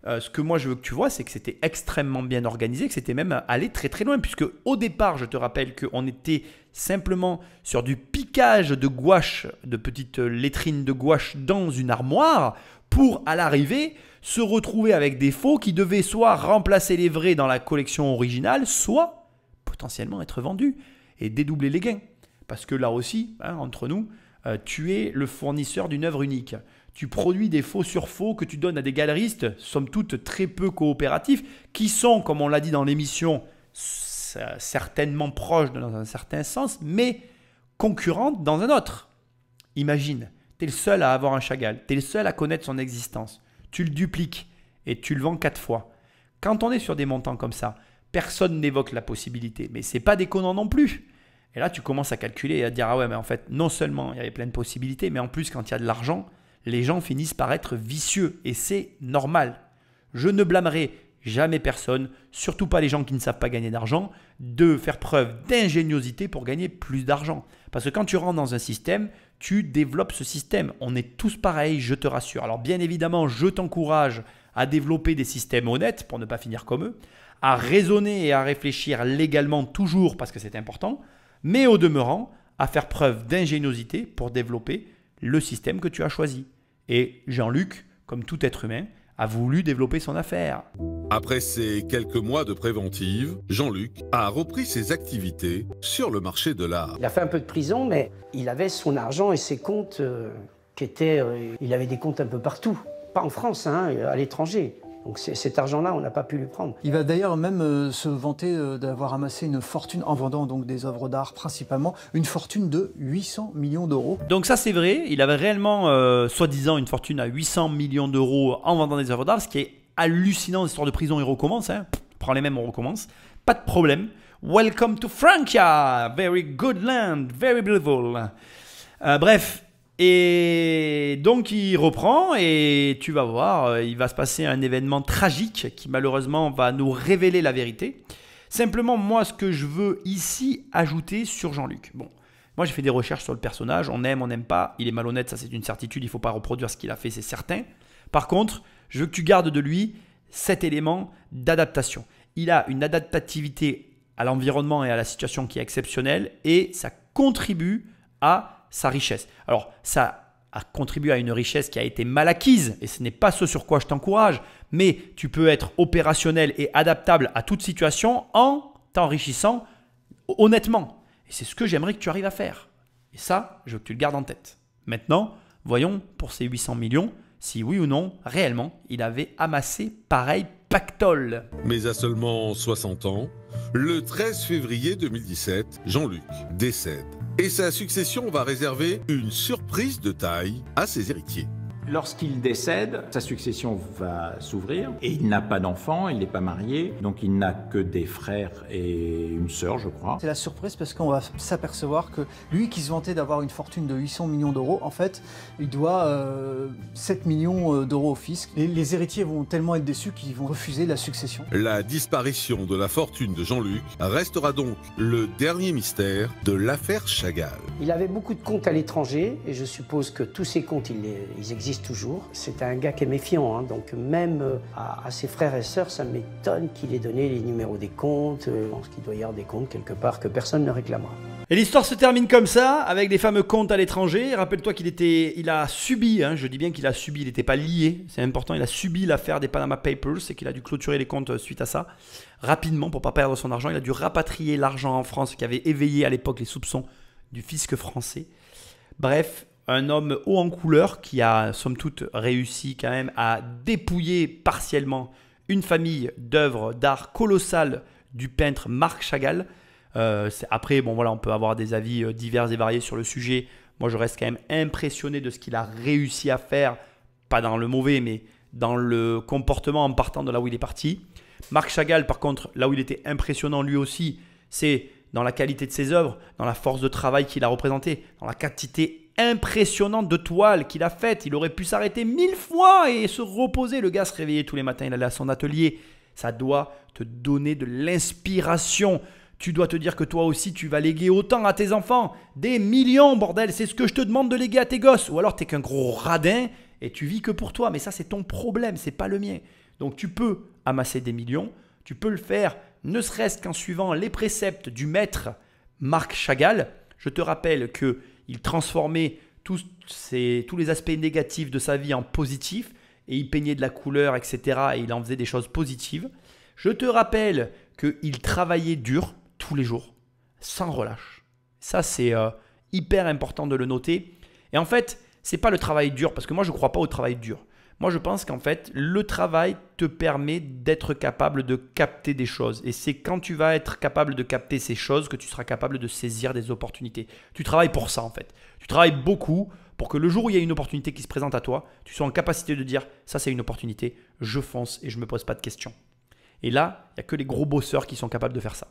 ce que moi je veux que tu vois, c'est que c'était extrêmement bien organisé, que c'était même allé très très loin, puisque au départ, je te rappelle qu'on était simplement sur du piquage de gouache, de petites lettrines de gouache dans une armoire, pour à l'arrivée se retrouver avec des faux qui devaient soit remplacer les vrais dans la collection originale, soit potentiellement être vendus et dédoubler les gains. Parce que là aussi, entre nous, tu es le fournisseur d'une œuvre unique. Tu produis des faux sur faux que tu donnes à des galeristes, somme toute très peu coopératifs, qui sont, comme on l'a dit dans l'émission, certainement proches dans un certain sens, mais concurrentes dans un autre. Imagine, tu es le seul à avoir un Chagall, tu es le seul à connaître son existence. Tu le dupliques et tu le vends 4 fois. Quand on est sur des montants comme ça, personne n'évoque la possibilité, mais ce n'est pas déconnant non plus. Et là, tu commences à calculer et à dire « Ah ouais, mais en fait, non seulement il y avait plein de possibilités, mais en plus, quand il y a de l'argent, les gens finissent par être vicieux et c'est normal. Je ne blâmerai jamais personne, surtout pas les gens qui ne savent pas gagner d'argent, de faire preuve d'ingéniosité pour gagner plus d'argent. Parce que quand tu rentres dans un système, tu développes ce système. On est tous pareils, je te rassure. Alors bien évidemment, je t'encourage à développer des systèmes honnêtes pour ne pas finir comme eux, à raisonner et à réfléchir légalement toujours parce que c'est important, mais au demeurant, à faire preuve d'ingéniosité pour développer le système que tu as choisi. Et Jean-Luc, comme tout être humain, a voulu développer son affaire. Après ces quelques mois de préventive, Jean-Luc a repris ses activités sur le marché de l'art. Il a fait un peu de prison, mais il avait son argent et ses comptes qui étaient... il avait des comptes un peu partout. Pas en France, à l'étranger. Donc cet argent-là, on n'a pas pu lui prendre. Il va d'ailleurs même se vanter d'avoir amassé une fortune en vendant donc des œuvres d'art principalement, une fortune de 800 millions d'euros. Donc ça c'est vrai, il avait réellement soi-disant une fortune à 800 millions d'euros en vendant des œuvres d'art, ce qui est hallucinant. L'histoire de prison, il recommence, prends les mêmes, on recommence, pas de problème. Welcome to Francia, very good land, very beautiful. Bref. Et donc il reprend et tu vas voir, il va se passer un événement tragique qui malheureusement va nous révéler la vérité. Simplement moi ce que je veux ici ajouter sur Jean-Luc. Bon, moi j'ai fait des recherches sur le personnage, on aime, on n'aime pas, il est malhonnête, ça c'est une certitude, il ne faut pas reproduire ce qu'il a fait, c'est certain. Par contre, je veux que tu gardes de lui cet élément d'adaptation. Il a une adaptativité à l'environnement et à la situation qui est exceptionnelle et ça contribue à sa richesse. Alors, ça a contribué à une richesse qui a été mal acquise et ce n'est pas ce sur quoi je t'encourage, mais tu peux être opérationnel et adaptable à toute situation en t'enrichissant honnêtement. Et c'est ce que j'aimerais que tu arrives à faire. Et ça, je veux que tu le gardes en tête. Maintenant, voyons pour ces 800 millions, si oui ou non, réellement, il avait amassé pareil pactole. Mais à seulement 60 ans, le 13 février 2017, Jean-Luc décède. Et sa succession va réserver une surprise de taille à ses héritiers. Lorsqu'il décède, sa succession va s'ouvrir et il n'a pas d'enfant, il n'est pas marié, donc il n'a que des frères et une sœur, je crois. C'est la surprise parce qu'on va s'apercevoir que lui qui se vantait d'avoir une fortune de 800 millions d'euros, en fait, il doit 7 millions d'euros au fisc. Les héritiers vont tellement être déçus qu'ils vont refuser la succession. La disparition de la fortune de Jean-Luc restera donc le dernier mystère de l'affaire Chagall. Il avait beaucoup de comptes à l'étranger et je suppose que tous ces comptes, ils existent toujours. C'est un gars qui est méfiant, donc même à ses frères et sœurs, ça m'étonne qu'il ait donné les numéros des comptes. Je pense qu'il doit y avoir des comptes quelque part que personne ne réclamera. Et l'histoire se termine comme ça, avec des fameux comptes à l'étranger. Rappelle-toi qu'il a subi, je dis bien qu'il a subi, il n'était pas lié, c'est important, il a subi l'affaire des Panama Papers et qu'il a dû clôturer les comptes suite à ça, rapidement pour ne pas perdre son argent. Il a dû rapatrier l'argent en France qui avait éveillé à l'époque les soupçons du fisc français. Bref, un homme haut en couleur qui a, somme toute, réussi quand même à dépouiller partiellement une famille d'œuvres d'art colossales du peintre Marc Chagall. Après, bon voilà, on peut avoir des avis divers et variés sur le sujet. Moi, je reste quand même impressionné de ce qu'il a réussi à faire, pas dans le mauvais, mais dans le comportement en partant de là où il est parti. Marc Chagall, par contre, là où il était impressionnant lui aussi, c'est dans la qualité de ses œuvres, dans la force de travail qu'il a représentée, dans la quantité impressionnante de toiles qu'il a faites. Il aurait pu s'arrêter 1000 fois et se reposer. Le gars se réveillait tous les matins, il allait à son atelier. Ça doit te donner de l'inspiration. Tu dois te dire que toi aussi, tu vas léguer autant à tes enfants. Des millions, bordel, c'est ce que je te demande de léguer à tes gosses. Ou alors, tu n'es qu'un gros radin et tu vis que pour toi. Mais ça, c'est ton problème, ce n'est pas le mien. Donc, tu peux amasser des millions. Tu peux le faire, ne serait-ce qu'en suivant les préceptes du maître Marc Chagall. Je te rappelle qu'il transformait tous les aspects négatifs de sa vie en positifs. Et il peignait de la couleur, etc. Et il en faisait des choses positives. Je te rappelle qu'il travaillait dur tous les jours, sans relâche. Ça, c'est hyper important de le noter. Et en fait, ce n'est pas le travail dur, parce que moi, je ne crois pas au travail dur. Moi, je pense qu'en fait, le travail te permet d'être capable de capter des choses. Et c'est quand tu vas être capable de capter ces choses que tu seras capable de saisir des opportunités. Tu travailles pour ça, en fait. Tu travailles beaucoup pour que le jour où il y a une opportunité qui se présente à toi, tu sois en capacité de dire « ça, c'est une opportunité, je fonce et je ne me pose pas de questions ». Et là, il n'y a que les gros bosseurs qui sont capables de faire ça.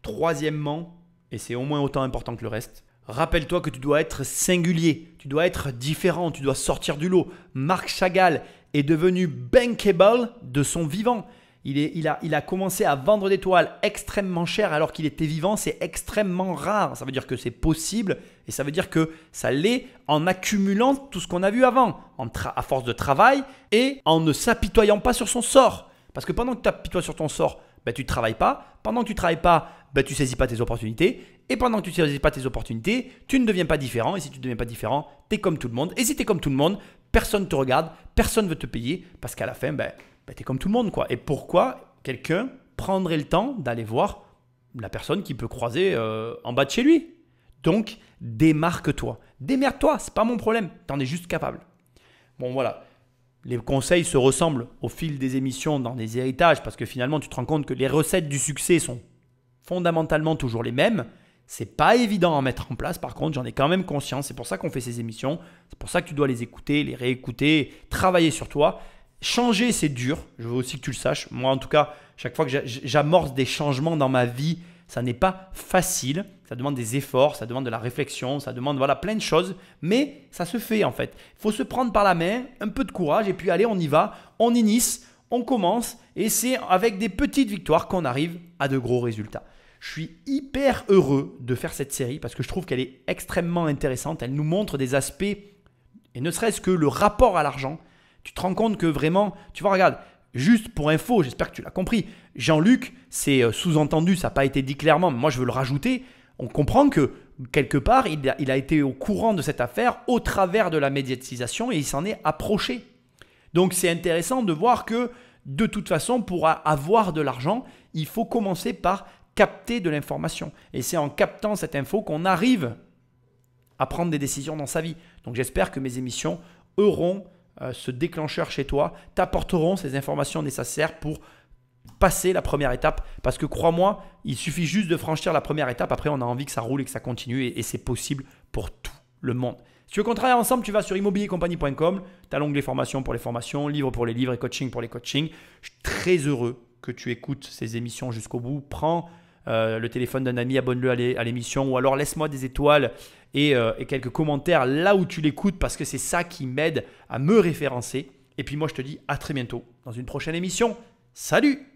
Troisièmement, et c'est au moins autant important que le reste, rappelle-toi que tu dois être singulier, tu dois être différent, tu dois sortir du lot. Marc Chagall est devenu bankable de son vivant. Il a commencé à vendre des toiles extrêmement chères alors qu'il était vivant. C'est extrêmement rare. Ça veut dire que c'est possible et ça veut dire que ça l'est en accumulant tout ce qu'on a vu avant, à force de travail et en ne s'apitoyant pas sur son sort. Parce que pendant que tu t'apitoies sur ton sort, tu ne travailles pas. Pendant que tu ne travailles pas, tu ne saisis pas tes opportunités. Et pendant que tu ne saisis pas tes opportunités, tu ne deviens pas différent. Et si tu ne deviens pas différent, tu es comme tout le monde. Et si tu es comme tout le monde, personne ne te regarde, personne ne veut te payer. Parce qu'à la fin, tu es comme tout le monde, quoi. Et pourquoi quelqu'un prendrait le temps d'aller voir la personne qui peut croiser en bas de chez lui? Donc, démarque-toi. Démerde-toi, ce n'est pas mon problème. Tu en es juste capable. Bon, voilà. Les conseils se ressemblent au fil des émissions dans des héritages parce que finalement, tu te rends compte que les recettes du succès sont fondamentalement toujours les mêmes. C'est pas évident à mettre en place. Par contre, j'en ai quand même conscience. C'est pour ça qu'on fait ces émissions. C'est pour ça que tu dois les écouter, les réécouter, travailler sur toi. Changer, c'est dur. Je veux aussi que tu le saches. Moi, en tout cas, chaque fois que j'amorce des changements dans ma vie, ça n'est pas facile. Ça demande des efforts, ça demande de la réflexion, ça demande plein de choses. Mais ça se fait en fait. Il faut se prendre par la main, un peu de courage et puis allez, on y va. On initie, on commence et c'est avec des petites victoires qu'on arrive à de gros résultats. Je suis hyper heureux de faire cette série parce que je trouve qu'elle est extrêmement intéressante. Elle nous montre des aspects et ne serait-ce que le rapport à l'argent. Tu te rends compte que vraiment, tu vois, regarde, juste pour info, j'espère que tu l'as compris. Jean-Luc, c'est sous-entendu, ça n'a pas été dit clairement, mais moi je veux le rajouter. On comprend que quelque part, il a été au courant de cette affaire au travers de la médiatisation et il s'en est approché. Donc c'est intéressant de voir que de toute façon, pour avoir de l'argent, il faut commencer par capter de l'information. Et c'est en captant cette info qu'on arrive à prendre des décisions dans sa vie. Donc j'espère que mes émissions auront ce déclencheur chez toi, t'apporteront ces informations nécessaires pour passer la première étape. Parce que crois-moi, il suffit juste de franchir la première étape. Après, on a envie que ça roule et que ça continue et c'est possible pour tout le monde. Si tu veux qu'on travaille ensemble, tu vas sur immobiliercompagnie.com. Tu as l'onglet formation pour les formations, livres pour les livres et coaching pour les coachings. Je suis très heureux que tu écoutes ces émissions jusqu'au bout. Prends le téléphone d'un ami, abonne-le à l'émission ou alors laisse-moi des étoiles et quelques commentaires là où tu l'écoutes parce que c'est ça qui m'aide à me référencer. Et puis moi, je te dis à très bientôt dans une prochaine émission. Salut!